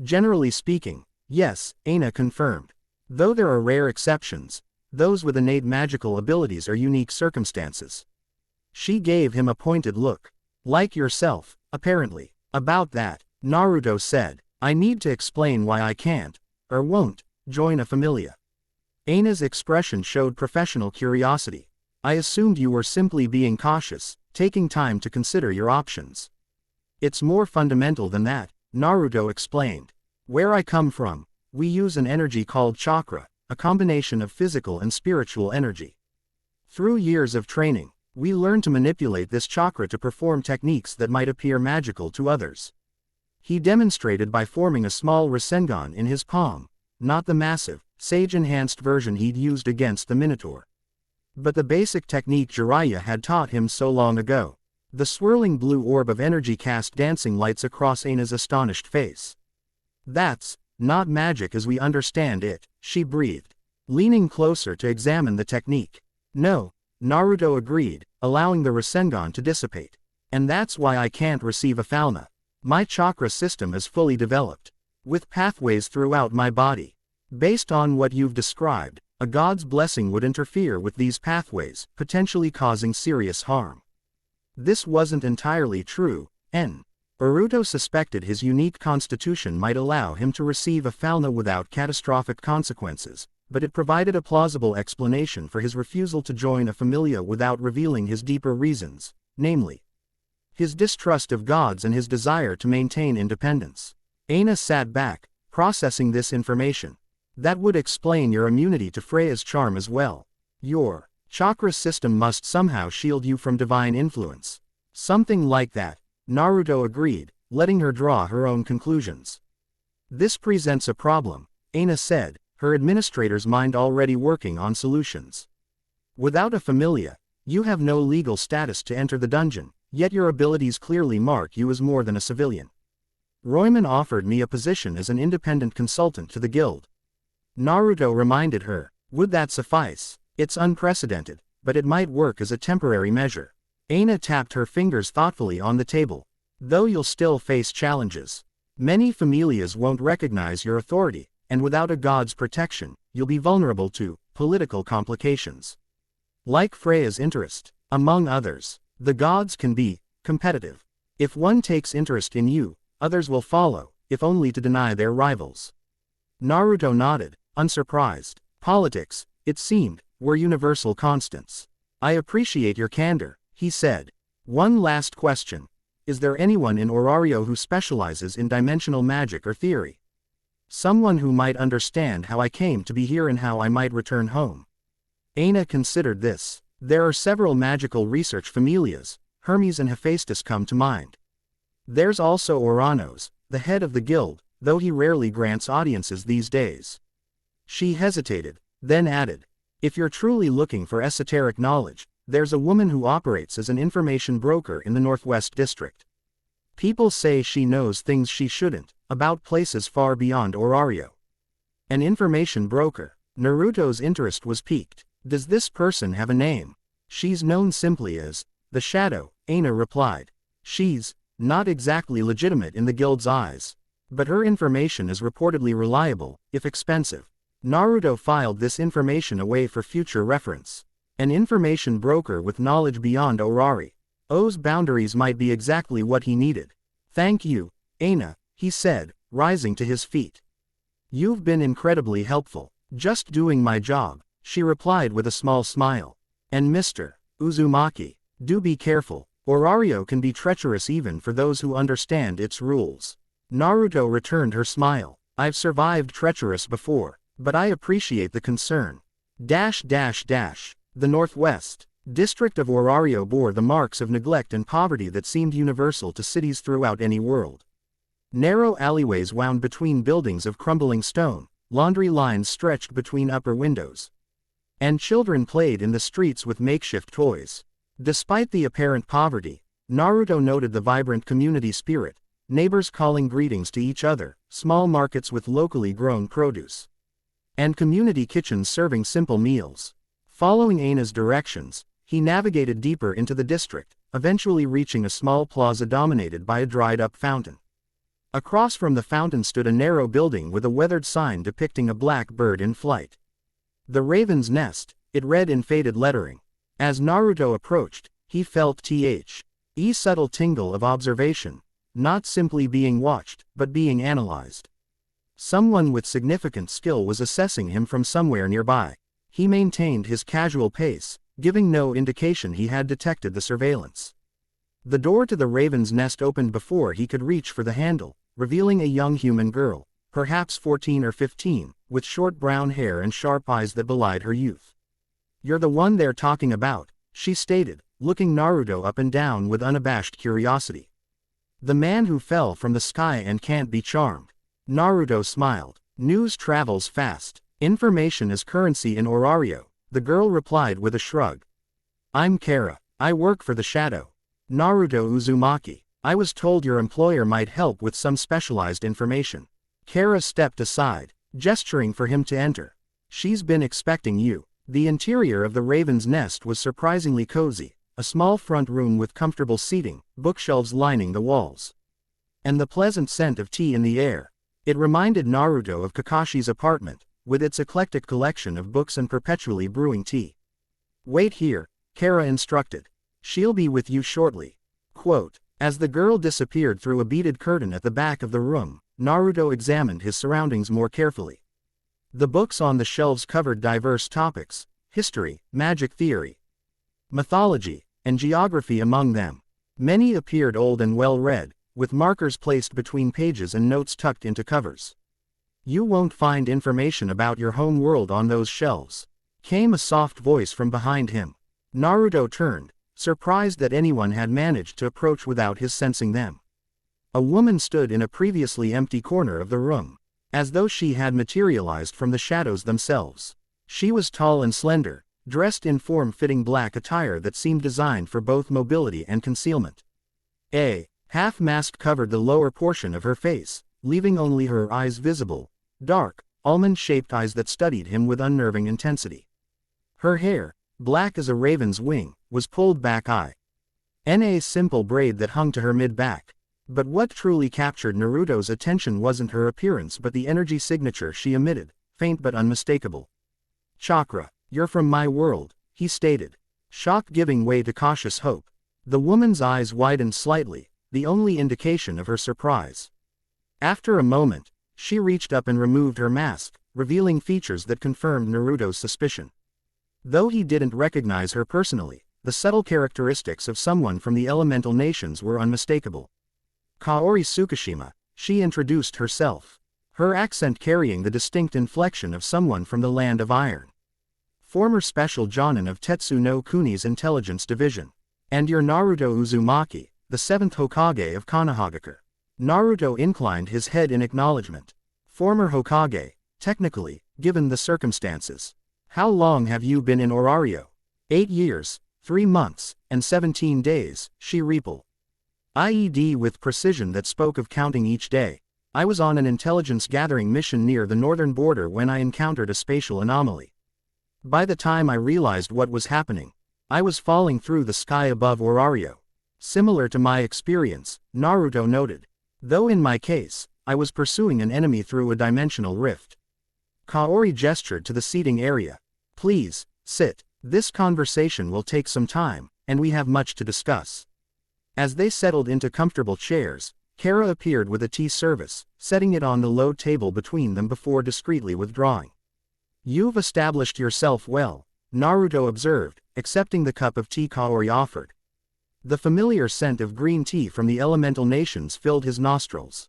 Generally speaking, yes, Aina confirmed. Though there are rare exceptions, those with innate magical abilities are unique circumstances. She gave him a pointed look. Like yourself, apparently. About that, Naruto said, I need to explain why I can't, or won't, join a familia. Aina's expression showed professional curiosity. I assumed you were simply being cautious, taking time to consider your options. It's more fundamental than that, Naruto explained. Where I come from, we use an energy called chakra, a combination of physical and spiritual energy. Through years of training, we learn to manipulate this chakra to perform techniques that might appear magical to others. He demonstrated by forming a small Rasengan in his palm, not the massive, sage-enhanced version he'd used against the Minotaur. But the basic technique Jiraiya had taught him so long ago. The swirling blue orb of energy cast dancing lights across Aina's astonished face. That's not magic as we understand it, she breathed, leaning closer to examine the technique. No, Naruto agreed, allowing the Rasengan to dissipate. And that's why I can't receive a fauna. My chakra system is fully developed, with pathways throughout my body. Based on what you've described, a god's blessing would interfere with these pathways, potentially causing serious harm. This wasn't entirely true, Naruto suspected his unique constitution might allow him to receive a fauna without catastrophic consequences, but it provided a plausible explanation for his refusal to join a familia without revealing his deeper reasons, namely, his distrust of gods and his desire to maintain independence. Aina sat back, processing this information. That would explain your immunity to Freya's charm as well. Your chakra system must somehow shield you from divine influence. Something like that, Naruto agreed, letting her draw her own conclusions. This presents a problem, Aina said, her administrator's mind already working on solutions. Without a familia, you have no legal status to enter the dungeon, yet your abilities clearly mark you as more than a civilian. Royman offered me a position as an independent consultant to the guild. Naruto reminded her, would that suffice? It's unprecedented, but it might work as a temporary measure. Aina tapped her fingers thoughtfully on the table. Though you'll still face challenges. Many familias won't recognize your authority, and without a god's protection, you'll be vulnerable to political complications. Like Freya's interest, among others, the gods can be competitive. If one takes interest in you, others will follow, if only to deny their rivals. Naruto nodded, unsurprised. Politics, it seemed, were universal constants. I appreciate your candor, he said. One last question. Is there anyone in Orario who specializes in dimensional magic or theory? Someone who might understand how I came to be here and how I might return home. Aina considered this. There are several magical research familias, Hermes and Hephaestus come to mind. There's also Oranos, the head of the guild, though he rarely grants audiences these days. She hesitated, then added, if you're truly looking for esoteric knowledge, there's a woman who operates as an information broker in the Northwest District. People say she knows things she shouldn't, about places far beyond Orario. An information broker. Naruto's interest was piqued. Does this person have a name? She's known simply as the Shadow, Aina replied. She's not exactly legitimate in the guild's eyes. But her information is reportedly reliable, if expensive. Naruto filed this information away for future reference. An information broker with knowledge beyond Orario's boundaries might be exactly what he needed. Thank you, Aina, he said, rising to his feet. You've been incredibly helpful. Just doing my job, she replied with a small smile. And Mr. Uzumaki, do be careful. Orario can be treacherous even for those who understand its rules. Naruto returned her smile. I've survived treacherous before, but I appreciate the concern. The Northwest District of Orario bore the marks of neglect and poverty that seemed universal to cities throughout any world. Narrow alleyways wound between buildings of crumbling stone, laundry lines stretched between upper windows. And children played in the streets with makeshift toys. Despite the apparent poverty, Naruto noted the vibrant community spirit, neighbors calling greetings to each other, small markets with locally grown produce, and community kitchens serving simple meals. Following Aina's directions, he navigated deeper into the district, eventually reaching a small plaza dominated by a dried-up fountain. Across from the fountain stood a narrow building with a weathered sign depicting a black bird in flight. The Raven's Nest, it read in faded lettering. As Naruto approached, he felt a subtle tingle of observation, not simply being watched, but being analyzed. Someone with significant skill was assessing him from somewhere nearby. He maintained his casual pace, giving no indication he had detected the surveillance. The door to the Raven's Nest opened before he could reach for the handle, revealing a young human girl, perhaps 14 or 15, with short brown hair and sharp eyes that belied her youth. You're the one they're talking about, she stated, looking Naruto up and down with unabashed curiosity. The man who fell from the sky and can't be charmed. Naruto smiled. News travels fast. Information is currency in Orario, the girl replied with a shrug. I'm Kara. I work for the Shadow. Naruto Uzumaki. I was told your employer might help with some specialized information. Kara stepped aside, gesturing for him to enter. She's been expecting you. The interior of the Raven's Nest was surprisingly cozy, a small front room with comfortable seating, bookshelves lining the walls, and the pleasant scent of tea in the air. It reminded Naruto of Kakashi's apartment, with its eclectic collection of books and perpetually brewing tea. Wait here, Kara instructed. She'll be with you shortly. Quote, as the girl disappeared through a beaded curtain at the back of the room, Naruto examined his surroundings more carefully. The books on the shelves covered diverse topics, history, magic theory, mythology, and geography among them. Many appeared old and well-read, with markers placed between pages and notes tucked into covers. You won't find information about your home world on those shelves, came a soft voice from behind him. Naruto turned, surprised that anyone had managed to approach without his sensing them. A woman stood in a previously empty corner of the room, as though she had materialized from the shadows themselves. She was tall and slender, dressed in form-fitting black attire that seemed designed for both mobility and concealment. A half-mask covered the lower portion of her face, leaving only her eyes visible, dark, almond-shaped eyes that studied him with unnerving intensity. Her hair, black as a raven's wing, was pulled back in a simple braid that hung to her mid-back. But what truly captured Naruto's attention wasn't her appearance but the energy signature she emitted, faint but unmistakable. "Chakra, you're from my world," he stated, shock giving way to cautious hope. The woman's eyes widened slightly, the only indication of her surprise. After a moment, she reached up and removed her mask, revealing features that confirmed Naruto's suspicion. Though he didn't recognize her personally, the subtle characteristics of someone from the elemental nations were unmistakable. "Kaori Tsukishima," she introduced herself, her accent carrying the distinct inflection of someone from the land of iron. "Former Special Jonin of Tetsu no Kuni's Intelligence Division. And you're Naruto Uzumaki, the 7th Hokage of Konohagakure." Naruto inclined his head in acknowledgement. "Former Hokage, technically, given the circumstances. How long have you been in Orario?" 8 years, 3 months, and 17 days, she replied. With precision that spoke of counting each day. "I was on an intelligence-gathering mission near the northern border when I encountered a spatial anomaly. By the time I realized what was happening, I was falling through the sky above Orario." Similar to my experience, Naruto noted. Though in my case, I was pursuing an enemy through a dimensional rift. Kaori gestured to the seating area. "Please, sit. This conversation will take some time, and we have much to discuss." As they settled into comfortable chairs, Kara appeared with a tea service, setting it on the low table between them before discreetly withdrawing. "You've established yourself well," Naruto observed, accepting the cup of tea Kaori offered. The familiar scent of green tea from the elemental nations filled his nostrils,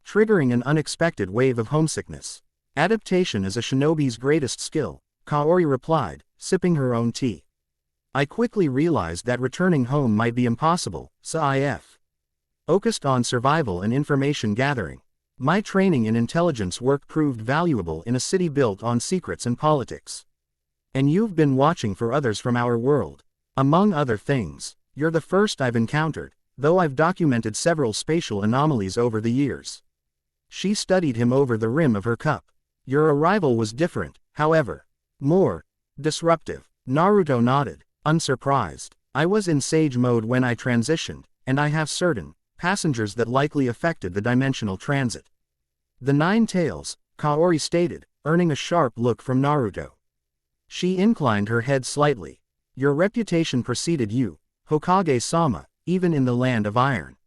triggering an unexpected wave of homesickness. "Adaptation is a shinobi's greatest skill," Kaori replied, sipping her own tea. "I quickly realized that returning home might be impossible, so I focused on survival and information gathering. My training in intelligence work proved valuable in a city built on secrets and politics. And you've been watching for others from our world. Among other things, you're the first I've encountered, though I've documented several spatial anomalies over the years." She studied him over the rim of her cup. "Your arrival was different, however. More disruptive." Naruto nodded, unsurprised. "I was in sage mode when I transitioned, and I have certain passengers that likely affected the dimensional transit." "The 9 tails," Kaori stated, earning a sharp look from Naruto. She inclined her head slightly. "Your reputation preceded you, Hokage-sama, even in the land of iron.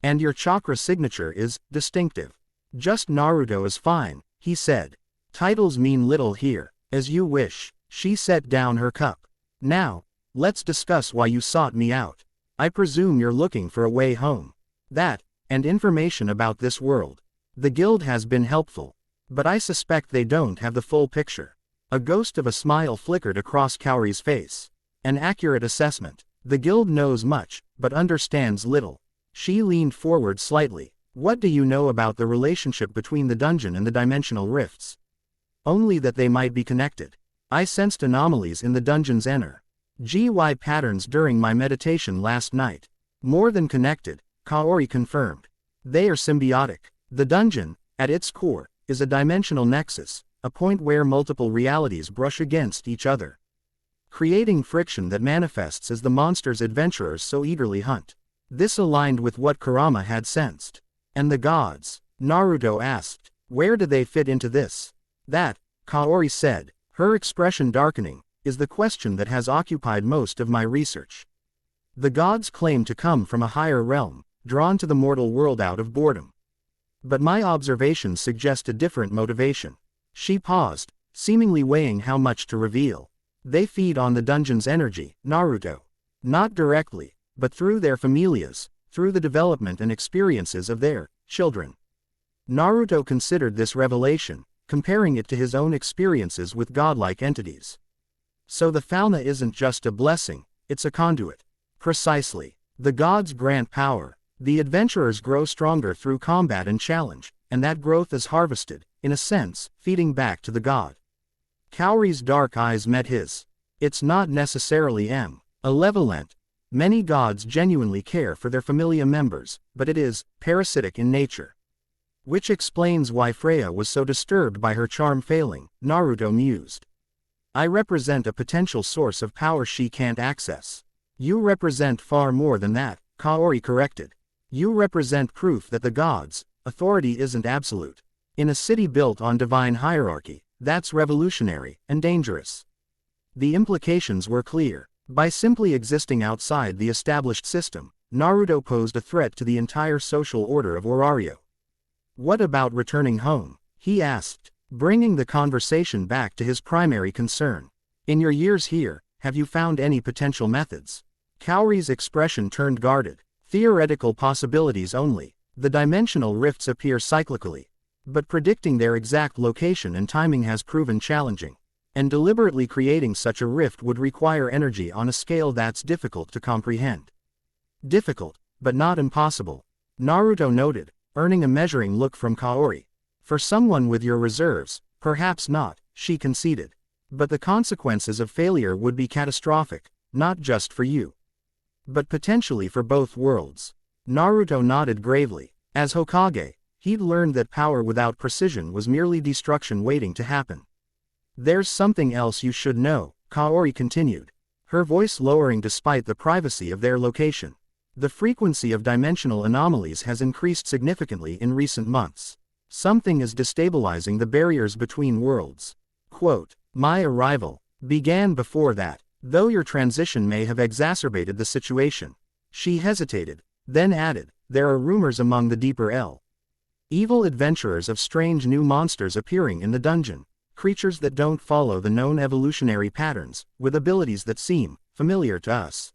And your chakra signature is distinctive." "Just Naruto is fine," he said. "Titles mean little here. As you wish." She set down her cup. "Now, let's discuss why you sought me out. I presume you're looking for a way home. That, and information about this world. The guild has been helpful. But I suspect they don't have the full picture." A ghost of a smile flickered across Kaori's face. "An accurate assessment. The guild knows much, but understands little." She leaned forward slightly. "What do you know about the relationship between the dungeon and the dimensional rifts?" "Only that they might be connected. I sensed anomalies in the dungeon's GY patterns during my meditation last night." "More than connected," Kaori confirmed. "They are symbiotic. The dungeon, at its core, is a dimensional nexus, a point where multiple realities brush against each other, creating friction that manifests as the monsters adventurers so eagerly hunt." This aligned with what Kurama had sensed. "And the gods?" Naruto asked. "Where do they fit into this?" "That," Kaori said, her expression darkening, "is the question that has occupied most of my research. The gods claim to come from a higher realm, drawn to the mortal world out of boredom. But my observations suggest a different motivation." She paused, seemingly weighing how much to reveal. "They feed on the dungeon's energy, Naruto. Not directly, but through their familias, through the development and experiences of their children." Naruto considered this revelation, comparing it to his own experiences with godlike entities. "So the fauna isn't just a blessing, it's a conduit." "Precisely. The gods grant power, The adventurers grow stronger through combat and challenge, and that growth is harvested, in a sense, feeding back to the god. Kaori's dark eyes met his. It's not necessarily malevolent. Many gods genuinely care for their familia members, but it is parasitic in nature. Which explains why Freya was so disturbed by her charm failing, Naruto mused. I represent a potential source of power she can't access. You represent far more than that, Kaori corrected. You represent proof that the gods' authority isn't absolute. In a city built on divine hierarchy, that's revolutionary and dangerous. The implications were clear. By simply existing outside the established system, Naruto posed a threat to the entire social order of Orario. What about returning home? He asked, bringing the conversation back to his primary concern. In your years here, have you found any potential methods? Kaori's expression turned guarded. Theoretical possibilities only. The dimensional rifts appear cyclically. But predicting their exact location and timing has proven challenging. And deliberately creating such a rift would require energy on a scale that's difficult to comprehend. Difficult, but not impossible. Naruto noted, earning a measuring look from Kaori. For someone with your reserves, perhaps not, she conceded. But the consequences of failure would be catastrophic, not just for you, but potentially for both worlds. Naruto nodded gravely. As Hokage, he'd learned that power without precision was merely destruction waiting to happen. There's something else you should know, Kaori continued, her voice lowering despite the privacy of their location. The frequency of dimensional anomalies has increased significantly in recent months. Something is destabilizing the barriers between worlds. Quote, my arrival began before that, though your transition may have exacerbated the situation. She hesitated, then added, there are rumors among the deeper evil adventurers of strange new monsters appearing in the dungeon. Creatures that don't follow the known evolutionary patterns, with abilities that seem familiar to us.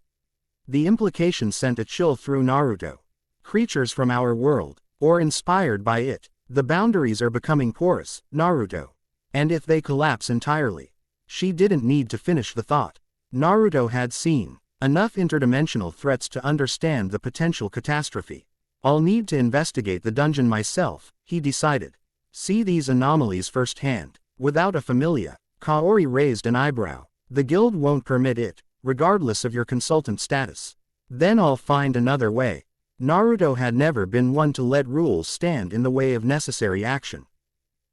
The implication sent a chill through Naruto. Creatures from our world, or inspired by it. The boundaries are becoming porous, Naruto. And if they collapse entirely? She didn't need to finish the thought. Naruto had seen enough interdimensional threats to understand the potential catastrophe. I'll need to investigate the dungeon myself, he decided. See these anomalies firsthand. Without a familia, Kaori raised an eyebrow. The guild won't permit it, regardless of your consultant status. Then I'll find another way. Naruto had never been one to let rules stand in the way of necessary action.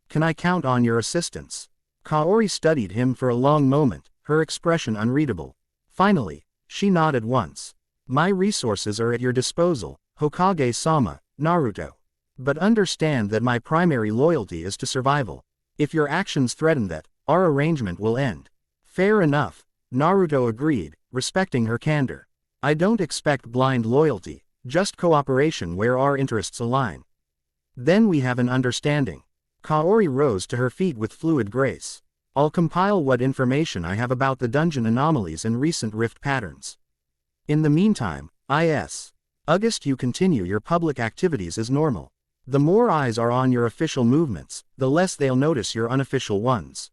Can I count on your assistance? Kaori studied him for a long moment, her expression unreadable. Finally, she nodded once. My resources are at your disposal, Hokage-sama, Naruto. But understand that my primary loyalty is to survival. If your actions threaten that, our arrangement will end. Fair enough, Naruto agreed, respecting her candor. I don't expect blind loyalty, just cooperation where our interests align. Then we have an understanding. Kaori rose to her feet with fluid grace. I'll compile what information I have about the dungeon anomalies and recent rift patterns. In the meantime, August, you continue your public activities as normal. The more eyes are on your official movements, the less they'll notice your unofficial ones.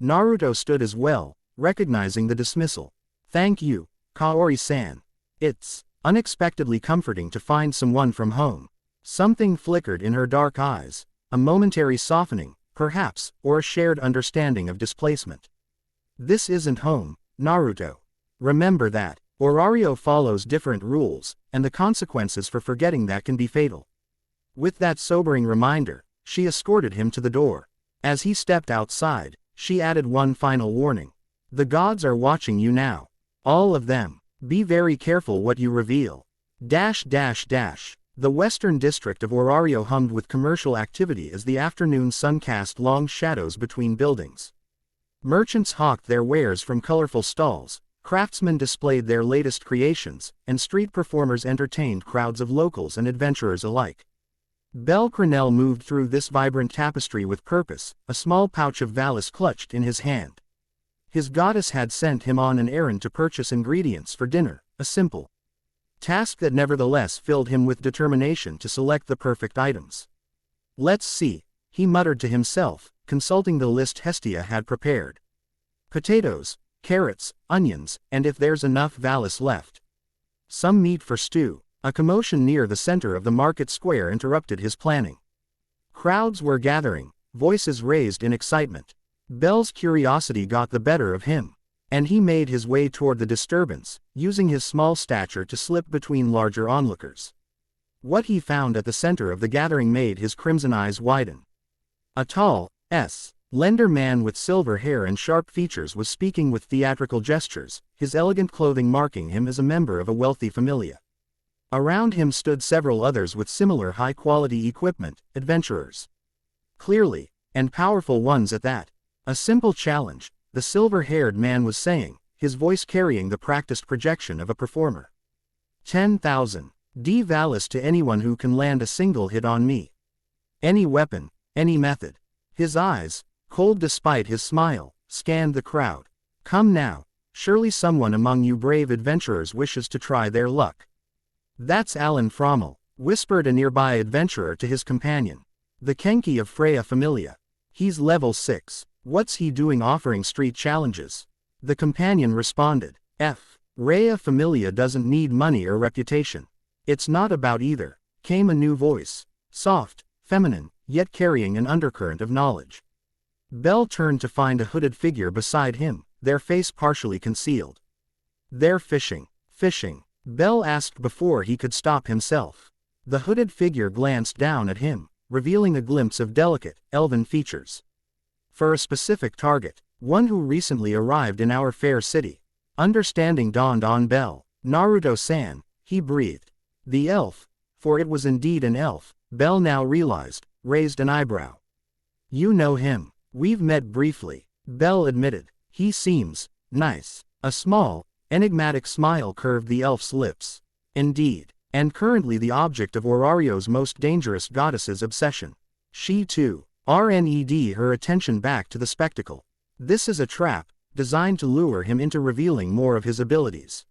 Naruto stood as well, recognizing the dismissal. Thank you, Kaori-san. It's unexpectedly comforting to find someone from home. Something flickered in her dark eyes, a momentary softening, perhaps, or a shared understanding of displacement. This isn't home, Naruto. Remember that. Orario follows different rules, and the consequences for forgetting that can be fatal. With that sobering reminder, she escorted him to the door. As he stepped outside, she added one final warning. The gods are watching you now. All of them. Be very careful what you reveal. The western district of Orario hummed with commercial activity as the afternoon sun cast long shadows between buildings. Merchants hawked their wares from colorful stalls, craftsmen displayed their latest creations, and street performers entertained crowds of locals and adventurers alike. Bel Crenel moved through this vibrant tapestry with purpose, a small pouch of Valis clutched in his hand. His goddess had sent him on an errand to purchase ingredients for dinner, a simple task that nevertheless filled him with determination to select the perfect items. Let's see, he muttered to himself, consulting the list Hestia had prepared. Potatoes, carrots, onions, and if there's enough Valis left, some meat for stew. A commotion near the center of the market square interrupted his planning. Crowds were gathering, voices raised in excitement. Bell's curiosity got the better of him, and he made his way toward the disturbance, using his small stature to slip between larger onlookers. What he found at the center of the gathering made his crimson eyes widen. A tall, slender man with silver hair and sharp features was speaking with theatrical gestures, his elegant clothing marking him as a member of a wealthy familia. Around him stood several others with similar high-quality equipment, adventurers. Clearly, and powerful ones at that. A simple challenge, the silver-haired man was saying, his voice carrying the practiced projection of a performer. 10,000. D Valis to anyone who can land a single hit on me. Any weapon, any method. His eyes, cold despite his smile, scanned the crowd. Come now, surely someone among you brave adventurers wishes to try their luck. That's Alan Frommel, whispered a nearby adventurer to his companion. The Kenki of Freya Familia. He's level 6, what's he doing offering street challenges? The companion responded. Freya Familia doesn't need money or reputation. It's not about either, came a new voice, soft, feminine, yet carrying an undercurrent of knowledge. Bell turned to find a hooded figure beside him, their face partially concealed. They're fishing. Bell asked before he could stop himself. The hooded figure glanced down at him, revealing a glimpse of delicate, elven features. For a specific target, one who recently arrived in our fair city. Understanding dawned on Bell. Naruto-san, he breathed. The elf, for it was indeed an elf, Bell now realized, raised an eyebrow. You know him. We've met briefly, Bell admitted. He seems nice. A small, enigmatic smile curved the elf's lips. Indeed, and currently the object of Orario's most dangerous goddess's obsession. She too, RNED her attention back to the spectacle. This is a trap, designed to lure him into revealing more of his abilities.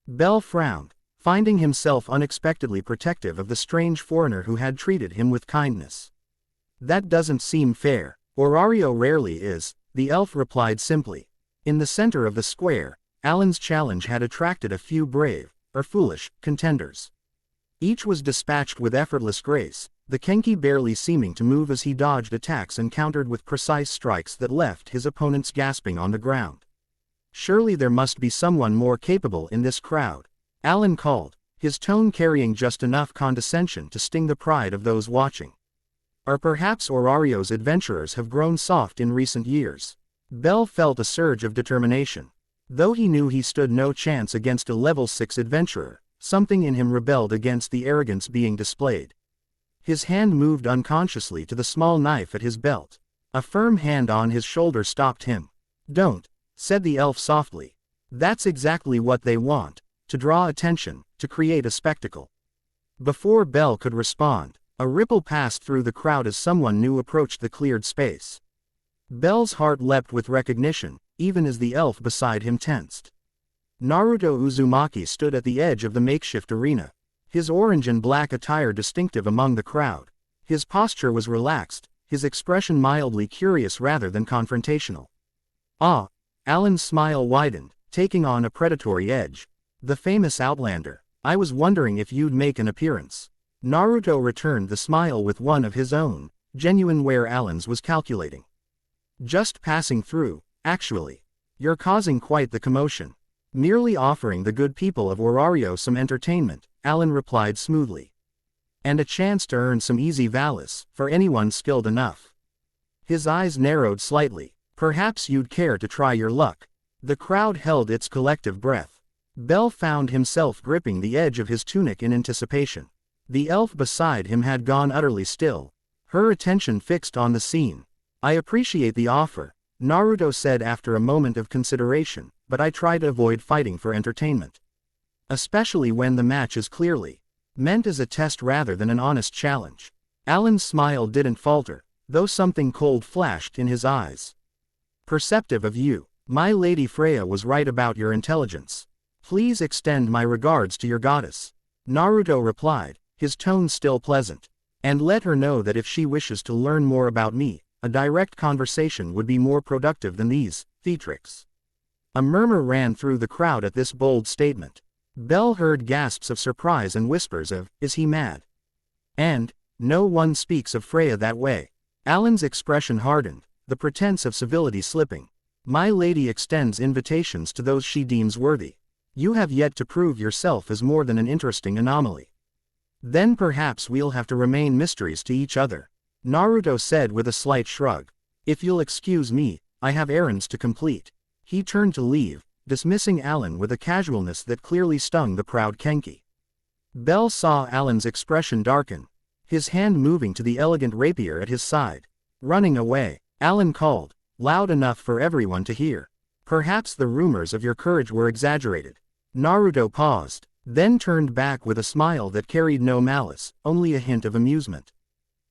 Bell frowned, finding himself unexpectedly protective of the strange foreigner who had treated him with kindness. That doesn't seem fair. Orario rarely is, the elf replied simply. In the center of the square, Alan's challenge had attracted a few brave, or foolish, contenders. Each was dispatched with effortless grace, the Kenki barely seeming to move as he dodged attacks and countered with precise strikes that left his opponents gasping on the ground. Surely there must be someone more capable in this crowd, Alan called, his tone carrying just enough condescension to sting the pride of those watching. Or perhaps Orario's adventurers have grown soft in recent years. Bell felt a surge of determination. Though he knew he stood no chance against a level 6 adventurer, something in him rebelled against the arrogance being displayed. His hand moved unconsciously to the small knife at his belt. A firm hand on his shoulder stopped him. Don't, said the elf softly. That's exactly what they want, to draw attention, to create a spectacle. Before Bell could respond, a ripple passed through the crowd as someone new approached the cleared space. Bell's heart leapt with recognition, even as the elf beside him tensed. Naruto Uzumaki stood at the edge of the makeshift arena, his orange and black attire distinctive among the crowd. His posture was relaxed, his expression mildly curious rather than confrontational. Ah, Alan's smile widened, taking on a predatory edge. The famous outlander, I was wondering if you'd make an appearance. Naruto returned the smile with one of his own, genuine where Alan's was calculating. Just passing through, actually. You're causing quite the commotion. Merely offering the good people of Orario some entertainment, Alan replied smoothly. And a chance to earn some easy Valis, for anyone skilled enough. His eyes narrowed slightly. Perhaps you'd care to try your luck. The crowd held its collective breath. Bell found himself gripping the edge of his tunic in anticipation. The elf beside him had gone utterly still, her attention fixed on the scene. I appreciate the offer, Naruto said after a moment of consideration, but I try to avoid fighting for entertainment. Especially when the match is clearly meant as a test rather than an honest challenge. Alan's smile didn't falter, though something cold flashed in his eyes. Perceptive of you, my lady Freya was right about your intelligence. Please extend my regards to your goddess. Naruto replied, his tone still pleasant. And let her know that if she wishes to learn more about me, a direct conversation would be more productive than these theatrics. A murmur ran through the crowd at this bold statement. Belle heard gasps of surprise and whispers of, "Is he mad?" And, "No one speaks of Freya that way." Alan's expression hardened, the pretense of civility slipping. "My lady extends invitations to those she deems worthy. You have yet to prove yourself as more than an interesting anomaly. Then perhaps we'll have to remain mysteries to each other," Naruto said with a slight shrug. "If you'll excuse me, I have errands to complete." He turned to leave, dismissing Alan with a casualness that clearly stung the proud Kenki. Belle saw Alan's expression darken, his hand moving to the elegant rapier at his side. "Running away," Alan called, loud enough for everyone to hear. "Perhaps the rumors of your courage were exaggerated." Naruto paused, then turned back with a smile that carried no malice, only a hint of amusement.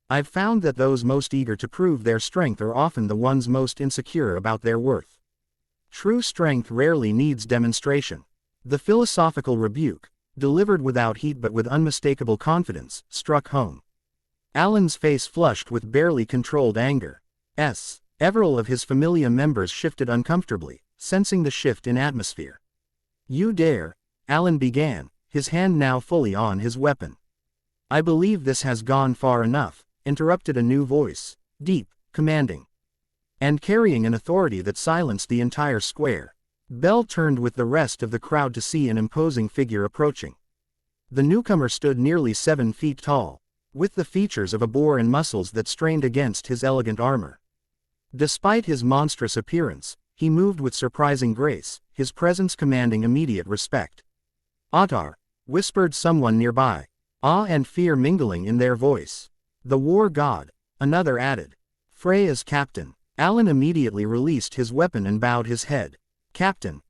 "I've found that those most eager to prove their strength are often the ones most insecure about their worth. True strength rarely needs demonstration." The philosophical rebuke, delivered without heat but with unmistakable confidence, struck home. Alan's face flushed with barely controlled anger. Several of his familia members shifted uncomfortably, sensing the shift in atmosphere. "You dare," Alan began, his hand now fully on his weapon. "I believe this has gone far enough," interrupted a new voice, deep, commanding, and carrying an authority that silenced the entire square. Belle turned with the rest of the crowd to see an imposing figure approaching. The newcomer stood nearly 7 feet tall, with the features of a boar and muscles that strained against his elegant armor. Despite his monstrous appearance, he moved with surprising grace, his presence commanding immediate respect. "Ottar," whispered someone nearby, awe and fear mingling in their voice. "The war god," another added. "Freya's captain." Alan immediately released his weapon and bowed his head. "Captain,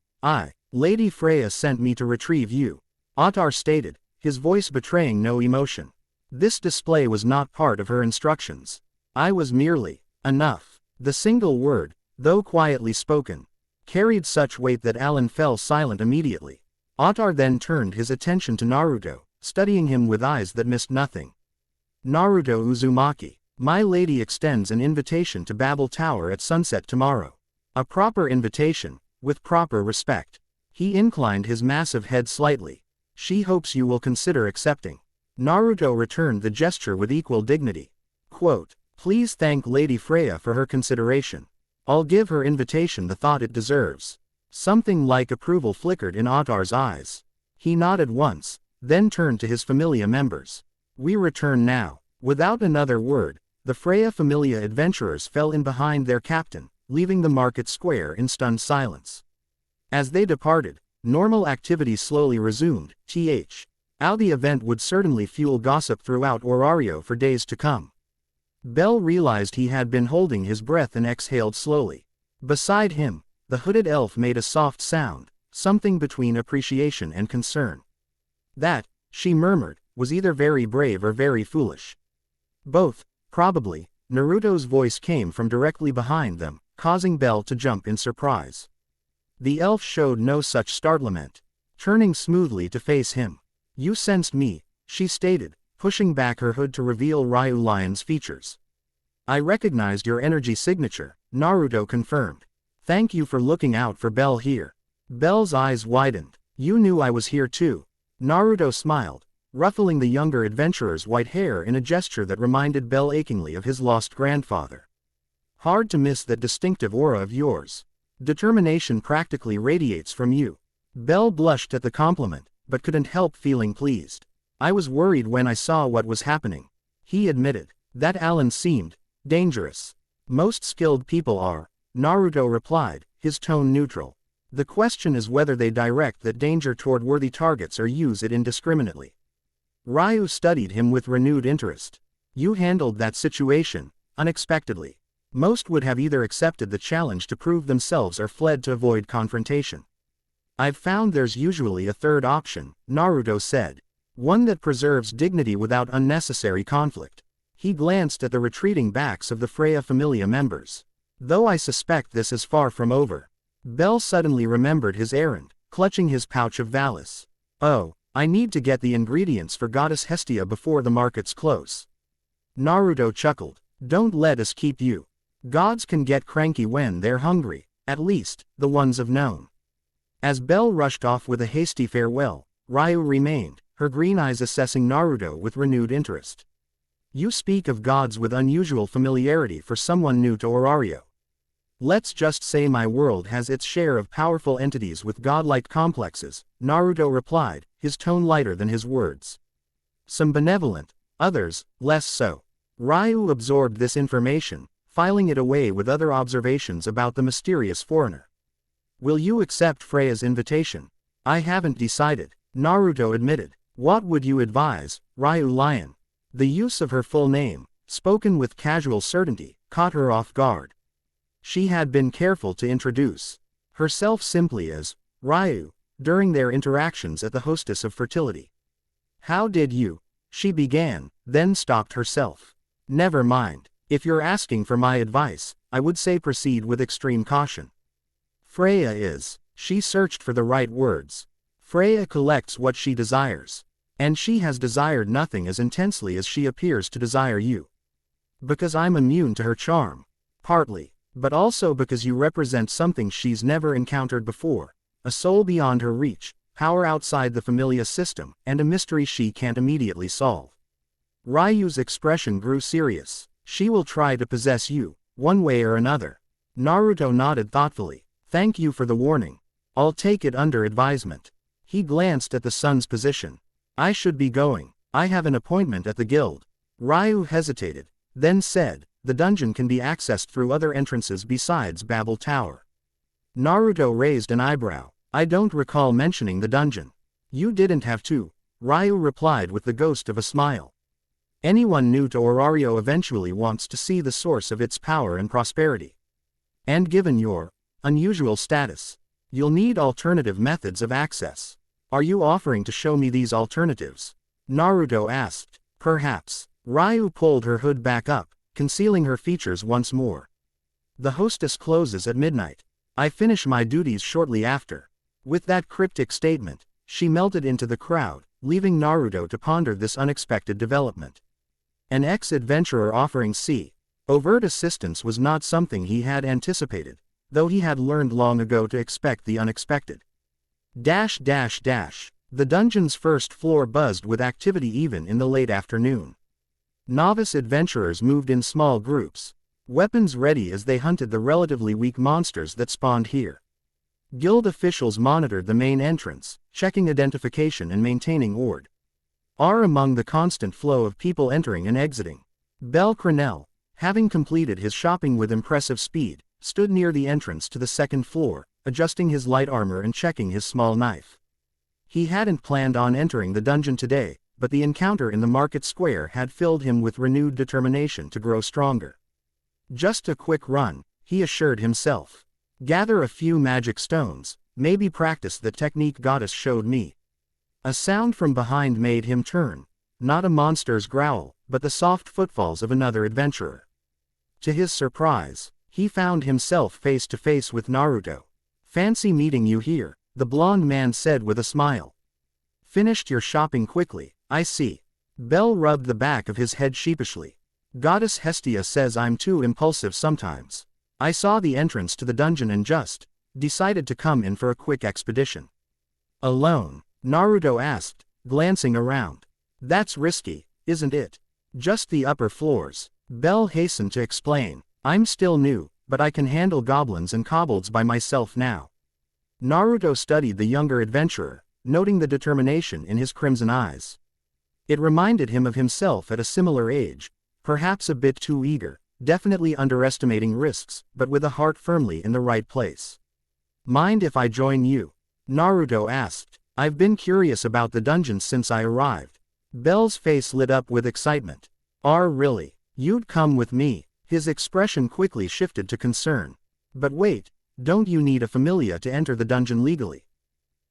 Lady Freya sent me to retrieve you," Ottar stated, his voice betraying no emotion. This display was not part of her instructions. "I was merely enough." The single word, though quietly spoken, carried such weight that Alan fell silent immediately. Ottar then turned his attention to Naruto, studying him with eyes that missed nothing. "Naruto Uzumaki, my lady extends an invitation to Babel Tower at sunset tomorrow. A proper invitation, with proper respect." He inclined his massive head slightly. "She hopes you will consider accepting." Naruto returned the gesture with equal dignity. Quote, "Please thank Lady Freya for her consideration. I'll give her invitation the thought it deserves." Something like approval flickered in Ottar's eyes. He nodded once, then turned to his familia members. "We return now." Without another word, the Freya familia adventurers fell in behind their captain, leaving the market square in stunned silence. As they departed, normal activity slowly resumed. How the event would certainly fuel gossip throughout Orario for days to come. Belle realized he had been holding his breath and exhaled slowly. Beside him, the hooded elf made a soft sound, something between appreciation and concern. "That," she murmured, "was either very brave or very foolish." "Both, probably." Naruto's voice came from directly behind them, causing Belle to jump in surprise. The elf showed no such startlement, turning smoothly to face him. "You sensed me," she stated, pushing back her hood to reveal Ryuu Lion's features. "I recognized your energy signature," Naruto confirmed. "Thank you for looking out for Belle here." Belle's eyes widened. "You knew I was here too." Naruto smiled, ruffling the younger adventurer's white hair in a gesture that reminded Belle achingly of his lost grandfather. "Hard to miss that distinctive aura of yours. Determination practically radiates from you." Belle blushed at the compliment, but couldn't help feeling pleased. "I was worried when I saw what was happening," he admitted. "That Alan seemed dangerous." "Most skilled people are," Naruto replied, his tone neutral. "The question is whether they direct that danger toward worthy targets or use it indiscriminately." Ryuu studied him with renewed interest. "You handled that situation unexpectedly. Most would have either accepted the challenge to prove themselves or fled to avoid confrontation. I've found there's usually a third option," Naruto said. "One that preserves dignity without unnecessary conflict." He glanced at the retreating backs of the Freya familia members. "Though I suspect this is far from over." Belle suddenly remembered his errand, clutching his pouch of Valis. "Oh, I need to get the ingredients for Goddess Hestia before the markets close." Naruto chuckled. "Don't let us keep you. Gods can get cranky when they're hungry, at least, the ones of known." As Belle rushed off with a hasty farewell, Ryuu remained, her green eyes assessing Naruto with renewed interest. You speak of gods with unusual familiarity for someone new to Orario. Let's just say my world has its share of powerful entities with godlike complexes, Naruto replied, his tone lighter than his words. Some benevolent, others, less so. Ryu absorbed this information, filing it away with other observations about the mysterious foreigner. Will you accept Freya's invitation? I haven't decided, Naruto admitted. What would you advise, Ryu Lion? The use of her full name, spoken with casual certainty, caught her off guard. She had been careful to introduce herself simply as Ryu during their interactions at the Hostess of Fertility. How did you? She began, then stopped herself. Never mind. If you're asking for my advice, I would say proceed with extreme caution. Freya is. She searched for the right words. Freya collects what she desires. And she has desired nothing as intensely as she appears to desire you. Because I'm immune to her charm. Partly. But also because you represent something she's never encountered before, a soul beyond her reach, power outside the familiar system, and a mystery she can't immediately solve. Ryu's expression grew serious. She will try to possess you, one way or another. Naruto nodded thoughtfully. Thank you for the warning. I'll take it under advisement. He glanced at the sun's position. I should be going. I have an appointment at the guild. Ryu hesitated, then said, the dungeon can be accessed through other entrances besides Babel Tower. Naruto raised an eyebrow. I don't recall mentioning the dungeon. You didn't have to, Ryu replied with the ghost of a smile. Anyone new to Orario eventually wants to see the source of its power and prosperity. And given your unusual status, you'll need alternative methods of access. Are you offering to show me these alternatives? Naruto asked. Perhaps. Ryu pulled her hood back up, concealing her features once more. The hostess closes at midnight. I finish my duties shortly after. With that cryptic statement, she melted into the crowd, leaving Naruto to ponder this unexpected development. An ex-adventurer offering overt assistance was not something he had anticipated, though he had learned long ago to expect the unexpected. The dungeon's first floor buzzed with activity even in the late afternoon. Novice adventurers moved in small groups, weapons ready as they hunted the relatively weak monsters that spawned here. Guild officials monitored the main entrance, checking identification and maintaining order among the constant flow of people entering and exiting. Bel Crenel, having completed his shopping with impressive speed, stood near the entrance to the second floor, adjusting his light armor and checking his small knife. He hadn't planned on entering the dungeon today, but the encounter in the market square had filled him with renewed determination to grow stronger. Just a quick run, he assured himself. Gather a few magic stones, maybe practice the technique goddess showed me. A sound from behind made him turn, not a monster's growl, but the soft footfalls of another adventurer. To his surprise, he found himself face to face with Naruto. Fancy meeting you here, the blonde man said with a smile. Finished your shopping quickly, I see. Bel rubbed the back of his head sheepishly. Goddess Hestia says I'm too impulsive sometimes. I saw the entrance to the dungeon and just decided to come in for a quick expedition. Alone? Naruto asked, glancing around. That's risky, isn't it? Just the upper floors. Bel hastened to explain. I'm still new, but I can handle goblins and kobolds by myself now. Naruto studied the younger adventurer, noting the determination in his crimson eyes. It reminded him of himself at a similar age, perhaps a bit too eager, definitely underestimating risks, but with a heart firmly in the right place. Mind if I join you? Naruto asked. I've been curious about the dungeon since I arrived. Bel's face lit up with excitement. Really? You'd come with me? His expression quickly shifted to concern. But wait, don't you need a familia to enter the dungeon legally?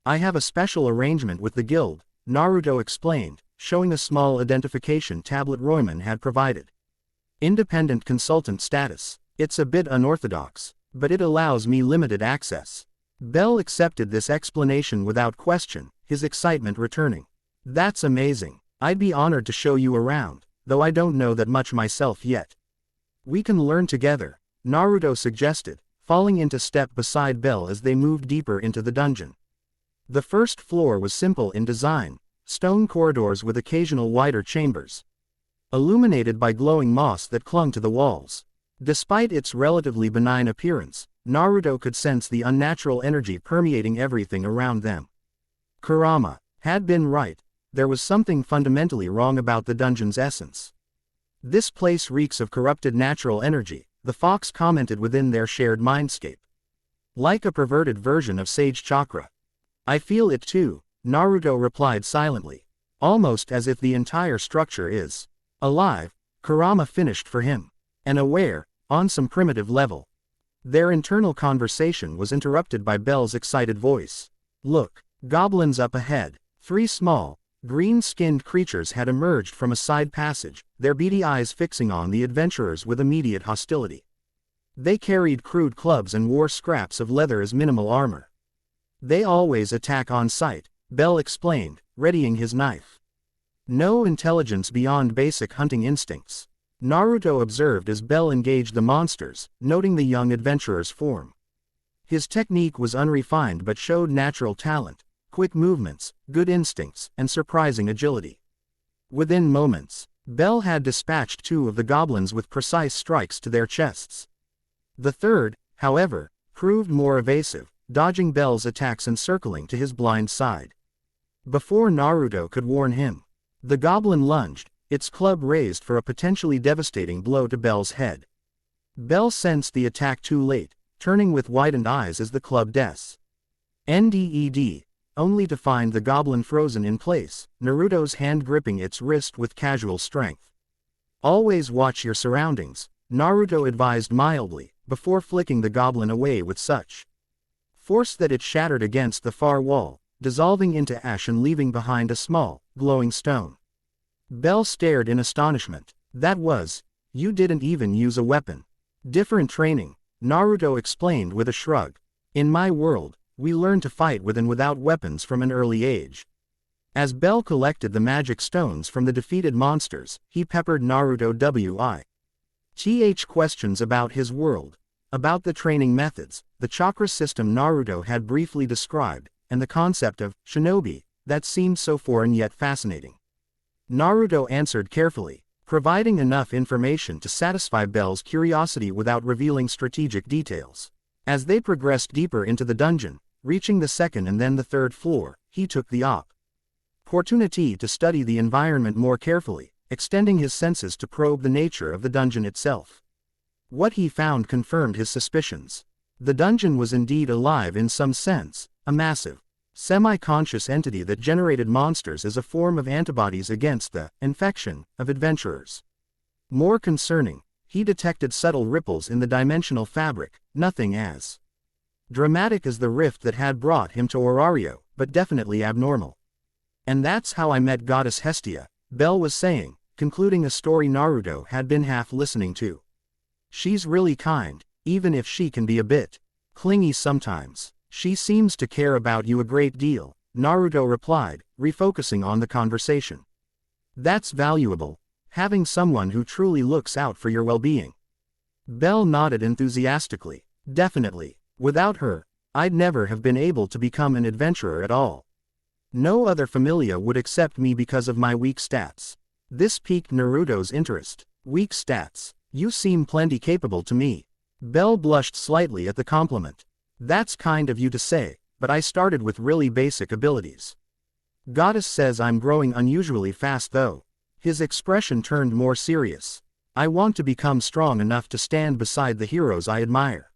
I have a special arrangement with the guild, Naruto explained, showing a small identification tablet Royman had provided. Independent consultant status. It's a bit unorthodox, but it allows me limited access. Bel accepted this explanation without question, his excitement returning. That's amazing. I'd be honored to show you around, though I don't know that much myself yet. We can learn together, Naruto suggested, falling into step beside Bel as they moved deeper into the dungeon. The first floor was simple in design, stone corridors with occasional wider chambers, illuminated by glowing moss that clung to the walls. Despite its relatively benign appearance, Naruto could sense the unnatural energy permeating everything around them. Kurama had been right, there was something fundamentally wrong about the dungeon's essence. This place reeks of corrupted natural energy, the fox commented within their shared mindscape. Like a perverted version of sage chakra. I feel it too, Naruto replied silently. Almost as if the entire structure is alive, Kurama finished for him. And aware, on some primitive level. Their internal conversation was interrupted by Bell's excited voice. Look, goblins up ahead. 3 small, green-skinned creatures had emerged from a side passage, their beady eyes fixing on the adventurers with immediate hostility. They carried crude clubs and wore scraps of leather as minimal armor. They always attack on sight, Bell explained, readying his knife. No intelligence beyond basic hunting instincts. Naruto observed as Bell engaged the monsters, noting the young adventurer's form. His technique was unrefined but showed natural talent, quick movements, good instincts, and surprising agility. Within moments, Bell had dispatched 2 of the goblins with precise strikes to their chests. The third, however, proved more evasive, dodging Bell's attacks and circling to his blind side. Before Naruto could warn him, the goblin lunged, its club raised for a potentially devastating blow to Bell's head. Bell sensed the attack too late, turning with widened eyes as the club NDED, only to find the goblin frozen in place, Naruto's hand gripping its wrist with casual strength. Always watch your surroundings, Naruto advised mildly, before flicking the goblin away with such force that it shattered against the far wall, dissolving into ash and leaving behind a small, glowing stone. Bell stared in astonishment. That was, you didn't even use a weapon. Different training, Naruto explained with a shrug. In my world, we learn to fight with and without weapons from an early age. As Bell collected the magic stones from the defeated monsters, he peppered Naruto with questions about his world, about the training methods, the chakra system Naruto had briefly described, and the concept of shinobi that seemed so foreign yet fascinating. Naruto answered carefully, providing enough information to satisfy Bell's curiosity without revealing strategic details. As they progressed deeper into the dungeon, reaching the second and then the third floor, he took the opportunity to study the environment more carefully, extending his senses to probe the nature of the dungeon itself. What he found confirmed his suspicions. The dungeon was indeed alive in some sense, a massive, semi-conscious entity that generated monsters as a form of antibodies against the infection of adventurers. More concerning, he detected subtle ripples in the dimensional fabric, nothing as dramatic as the rift that had brought him to Orario, but definitely abnormal. And that's how I met Goddess Hestia, Bell was saying, concluding a story Naruto had been half listening to. She's really kind, even if she can be a bit clingy sometimes. She seems to care about you a great deal, Naruto replied, refocusing on the conversation. That's valuable, having someone who truly looks out for your well-being. Bell nodded enthusiastically. Definitely. Without her, I'd never have been able to become an adventurer at all. No other familia would accept me because of my weak stats. This piqued Naruto's interest. Weak stats. You seem plenty capable to me. Bell blushed slightly at the compliment. That's kind of you to say, but I started with really basic abilities. Goddess says I'm growing unusually fast though. His expression turned more serious. I want to become strong enough to stand beside the heroes I admire.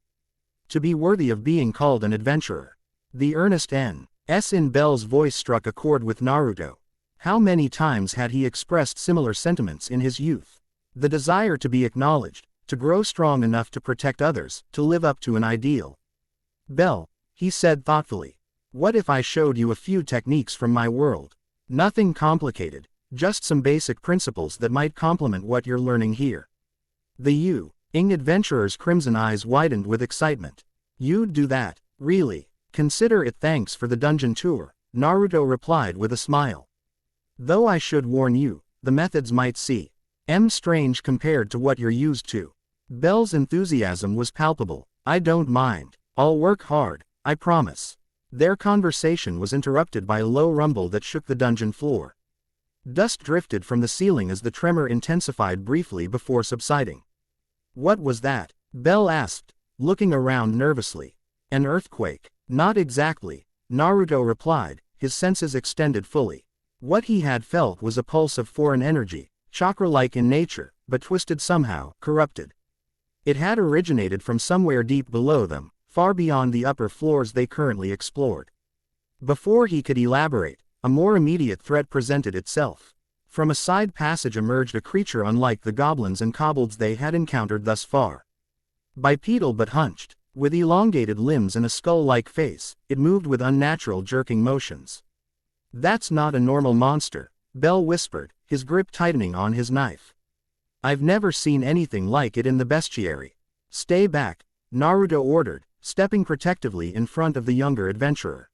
To be worthy of being called an adventurer. The earnest N.S. in Bell's voice struck a chord with Naruto. How many times had he expressed similar sentiments in his youth? The desire to be acknowledged, to grow strong enough to protect others, to live up to an ideal. Bell, he said thoughtfully. What if I showed you a few techniques from my world? Nothing complicated, just some basic principles that might complement what you're learning here. The Ing adventurer's crimson eyes widened with excitement. You'd do that, really? Consider it thanks for the dungeon tour, Naruto replied with a smile. Though I should warn you, the methods might seem strange compared to what you're used to. Bell's enthusiasm was palpable. I don't mind. I'll work hard, I promise. Their conversation was interrupted by a low rumble that shook the dungeon floor. Dust drifted from the ceiling as the tremor intensified briefly before subsiding. What was that? Bell asked, looking around nervously. An earthquake? Not exactly, Naruto replied, his senses extended fully. What he had felt was a pulse of foreign energy, chakra-like in nature, but twisted somehow, corrupted. It had originated from somewhere deep below them, far beyond the upper floors they currently explored. Before he could elaborate, a more immediate threat presented itself. From a side passage emerged a creature unlike the goblins and kobolds they had encountered thus far. Bipedal but hunched, with elongated limbs and a skull-like face, it moved with unnatural jerking motions. That's not a normal monster, Bell whispered, his grip tightening on his knife. I've never seen anything like it in the bestiary. Stay back, Naruto ordered, stepping protectively in front of the younger adventurer.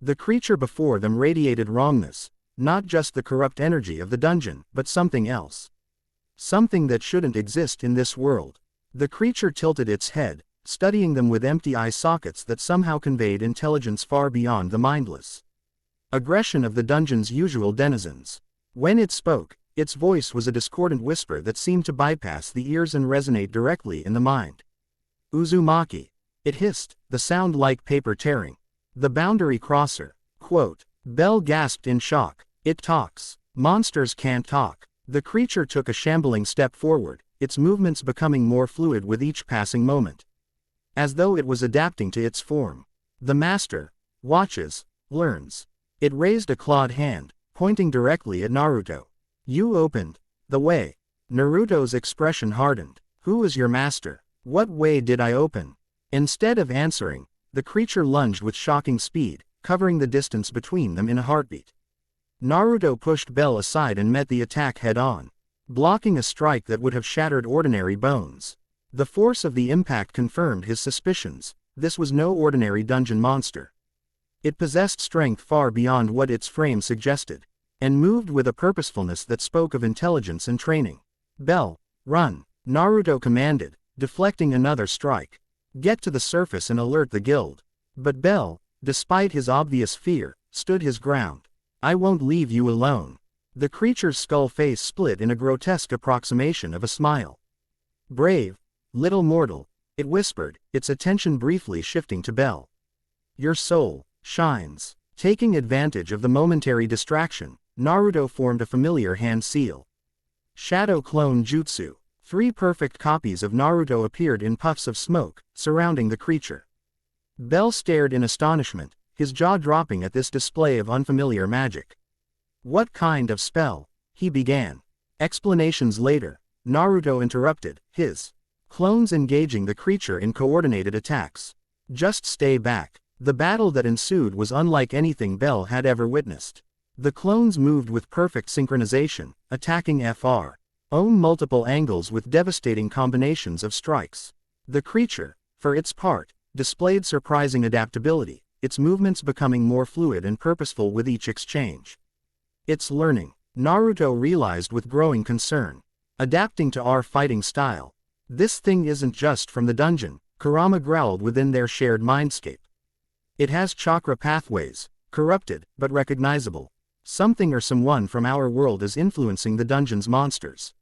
The creature before them radiated wrongness, not just the corrupt energy of the dungeon, but something else. Something that shouldn't exist in this world. The creature tilted its head, studying them with empty eye sockets that somehow conveyed intelligence far beyond the mindless aggression of the dungeon's usual denizens. When it spoke, its voice was a discordant whisper that seemed to bypass the ears and resonate directly in the mind. Uzumaki. It hissed, the sound like paper tearing. The boundary crosser. Quote. Bell gasped in shock. It talks. Monsters can't talk. The creature took a shambling step forward, its movements becoming more fluid with each passing moment. As though it was adapting to its form. The master watches, learns. It raised a clawed hand, pointing directly at Naruto. You opened the way. Naruto's expression hardened. Who is your master? What way did I open? Instead of answering, the creature lunged with shocking speed, covering the distance between them in a heartbeat. Naruto pushed Bell aside and met the attack head-on, blocking a strike that would have shattered ordinary bones. The force of the impact confirmed his suspicions. This was no ordinary dungeon monster. It possessed strength far beyond what its frame suggested, and moved with a purposefulness that spoke of intelligence and training. Bell, run, Naruto commanded, deflecting another strike. Get to the surface and alert the guild. But Bell, despite his obvious fear, stood his ground. I won't leave you alone. The creature's skull face split in a grotesque approximation of a smile. Brave, little mortal, it whispered, its attention briefly shifting to Bell. Your soul shines. Taking advantage of the momentary distraction, Naruto formed a familiar hand seal. Shadow Clone Jutsu. 3 perfect copies of Naruto appeared in puffs of smoke, surrounding the creature. Bell stared in astonishment, his jaw dropping at this display of unfamiliar magic. What kind of spell? He began. Explanations later, Naruto interrupted, his clones engaging the creature in coordinated attacks. Just stay back. The battle that ensued was unlike anything Bell had ever witnessed. The clones moved with perfect synchronization, attacking own multiple angles with devastating combinations of strikes. The creature, for its part, displayed surprising adaptability, its movements becoming more fluid and purposeful with each exchange. It's learning, Naruto realized with growing concern. Adapting to our fighting style. This thing isn't just from the dungeon, Kurama growled within their shared mindscape. It has chakra pathways, corrupted, but recognizable. Something or someone from our world is influencing the dungeon's monsters.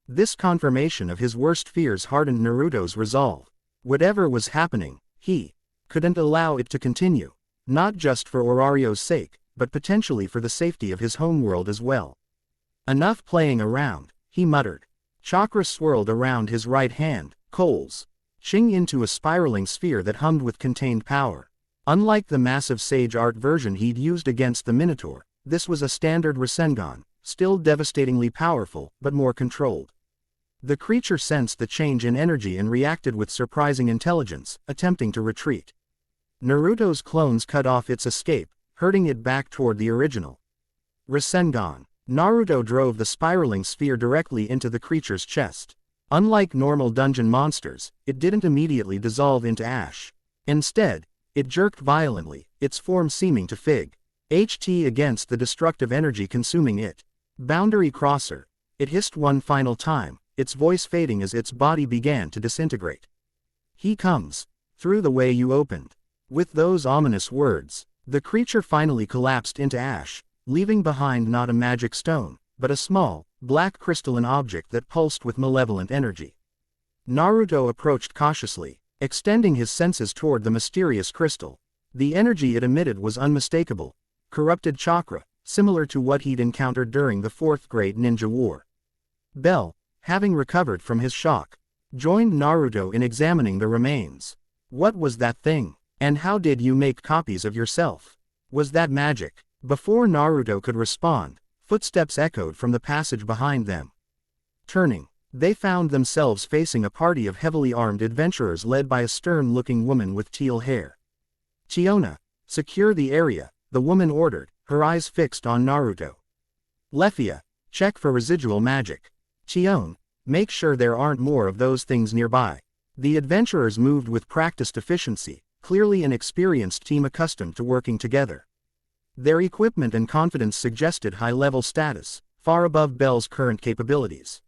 This confirmation of his worst fears hardened Naruto's resolve. Whatever was happening, he couldn't allow it to continue, not just for Orario's sake, but potentially for the safety of his homeworld as well. Enough playing around, he muttered. Chakra swirled around his right hand, coals, ching into a spiraling sphere that hummed with contained power. Unlike the massive Sage Art version he'd used against the Minotaur, this was a standard Rasengan, still devastatingly powerful, but more controlled. The creature sensed the change in energy and reacted with surprising intelligence, attempting to retreat. Naruto's clones cut off its escape, herding it back toward the original Rasengan. Naruto drove the spiraling sphere directly into the creature's chest. Unlike normal dungeon monsters, it didn't immediately dissolve into ash. Instead, it jerked violently, its form seeming to fig against the destructive energy consuming it. Boundary crosser. It hissed one final time, its voice fading as its body began to disintegrate. He comes. Through the way you opened. With those ominous words, the creature finally collapsed into ash, leaving behind not a magic stone, but a small, black crystalline object that pulsed with malevolent energy. Naruto approached cautiously, extending his senses toward the mysterious crystal. The energy it emitted was unmistakable, corrupted chakra, similar to what he'd encountered during the 4th grade ninja war. Bell, having recovered from his shock, joined Naruto in examining the remains. What was that thing? And how did you make copies of yourself? Was that magic? Before Naruto could respond, footsteps echoed from the passage behind them. Turning, they found themselves facing a party of heavily armed adventurers led by a stern-looking woman with teal hair. "Chiona, secure the area," the woman ordered, her eyes fixed on Naruto. "Lefia, check for residual magic. Chion, make sure there aren't more of those things nearby." The adventurers moved with practiced efficiency, clearly an experienced team accustomed to working together. Their equipment and confidence suggested high-level status, far above Bell's current capabilities.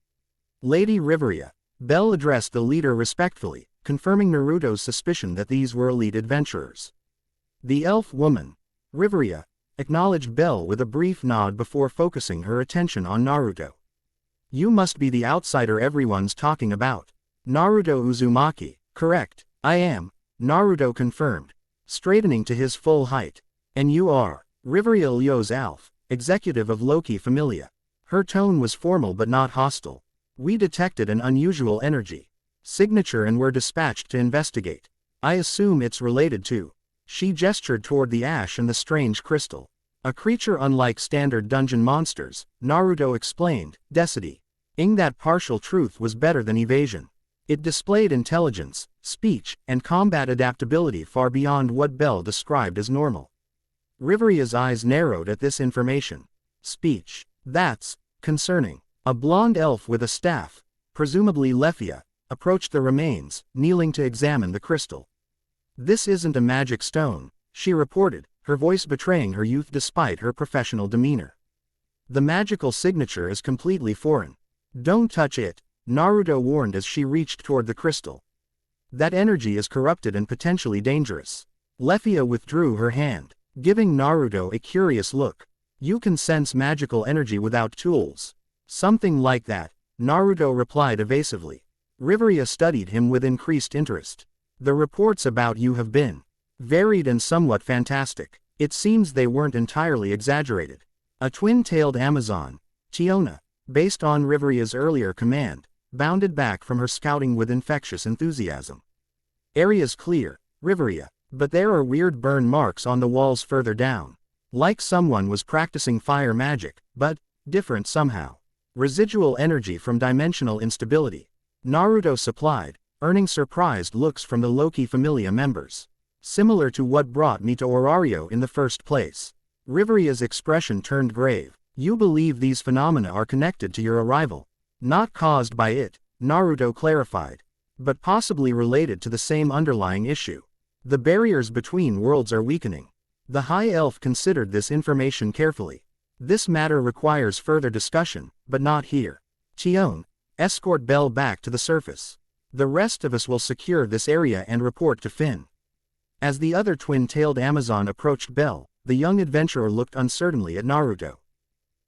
"Lady Riveria," Bell addressed the leader respectfully, confirming Naruto's suspicion that these were elite adventurers. The elf woman, Riveria, acknowledged Bell with a brief nod before focusing her attention on Naruto. "You must be the outsider everyone's talking about." "Naruto Uzumaki, correct, I am," Naruto confirmed, straightening to his full height. "And you are?" "Riveria Lyo's Alf, executive of Loki Familia." Her tone was formal but not hostile. "We detected an unusual energy signature and were dispatched to investigate. I assume it's related to." She gestured toward the ash and the strange crystal. "A creature unlike standard dungeon monsters," Naruto explained, deciding that partial truth was better than evasion. It displayed intelligence, speech, and combat adaptability far beyond what Bell described as normal. Riveria's eyes narrowed at this information. "Speech. That's concerning." A blonde elf with a staff, presumably Lefia, approached the remains, kneeling to examine the crystal. "This isn't a magic stone," she reported, her voice betraying her youth despite her professional demeanor. "The magical signature is completely foreign. Don't touch it," Naruto warned as she reached toward the crystal. "That energy is corrupted and potentially dangerous." Lefia withdrew her hand, giving Naruto a curious look. "You can sense magical energy without tools." "Something like that," Naruto replied evasively. Riveria studied him with increased interest. "The reports about you have been varied and somewhat fantastic. It seems they weren't entirely exaggerated." A twin-tailed Amazon, Chiona, based on Riveria's earlier command, bounded back from her scouting with infectious enthusiasm. "Area's clear, Riveria, but there are weird burn marks on the walls further down. Like someone was practicing fire magic, but different somehow. Residual energy from dimensional instability," Naruto supplied, earning surprised looks from the Loki Familia members. "Similar to what brought me to Orario in the first place." Riveria's expression turned grave. "You believe these phenomena are connected to your arrival?" "Not caused by it," Naruto clarified, "but possibly related to the same underlying issue. The barriers between worlds are weakening." The High Elf considered this information carefully. "This matter requires further discussion, but not here. Chion, escort Bell back to the surface. The rest of us will secure this area and report to Finn." As the other twin-tailed Amazon approached Bell, the young adventurer looked uncertainly at Naruto.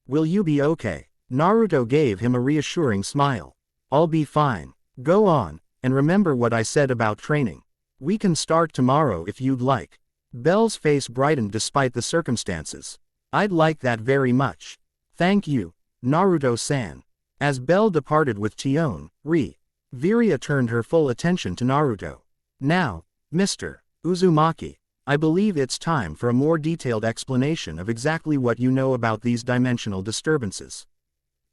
"Will you be okay?" Naruto gave him a reassuring smile. "I'll be fine. Go on, and remember what I said about training. We can start tomorrow if you'd like." Bell's face brightened despite the circumstances. "I'd like that very much. Thank you, Naruto-san." As Bell departed with Chion, Riveria turned her full attention to Naruto. "Now, Mr. Uzumaki, I believe it's time for a more detailed explanation of exactly what you know about these dimensional disturbances."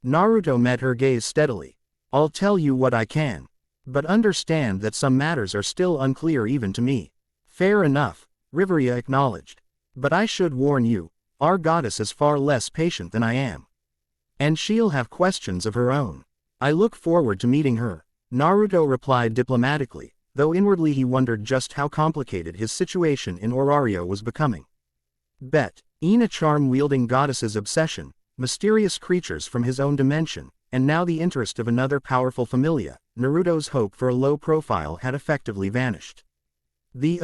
Naruto met her gaze steadily. "I'll tell you what I can. But understand that some matters are still unclear even to me." "Fair enough," Riveria acknowledged. "But I should warn you, our goddess is far less patient than I am. And she'll have questions of her own. I look forward to meeting her," Naruto replied diplomatically, though inwardly he wondered just how complicated his situation in Orario was becoming. Ina charm-wielding goddess's obsession, mysterious creatures from his own dimension, and now the interest of another powerful familia, Naruto's hope for a low profile had effectively vanished. The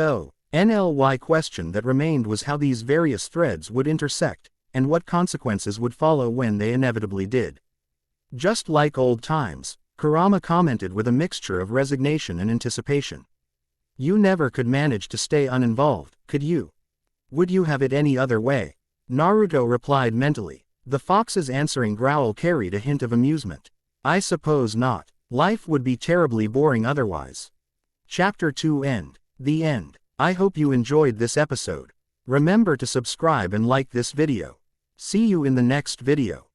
NLY question that remained was how these various threads would intersect, and what consequences would follow when they inevitably did. Just like old times, Kurama commented with a mixture of resignation and anticipation. You never could manage to stay uninvolved, could you? Would you have it any other way? Naruto replied mentally. The fox's answering growl carried a hint of amusement. I suppose not. Life would be terribly boring otherwise. Chapter 2 End. The end. I hope you enjoyed this episode. Remember to subscribe and like this video. See you in the next video.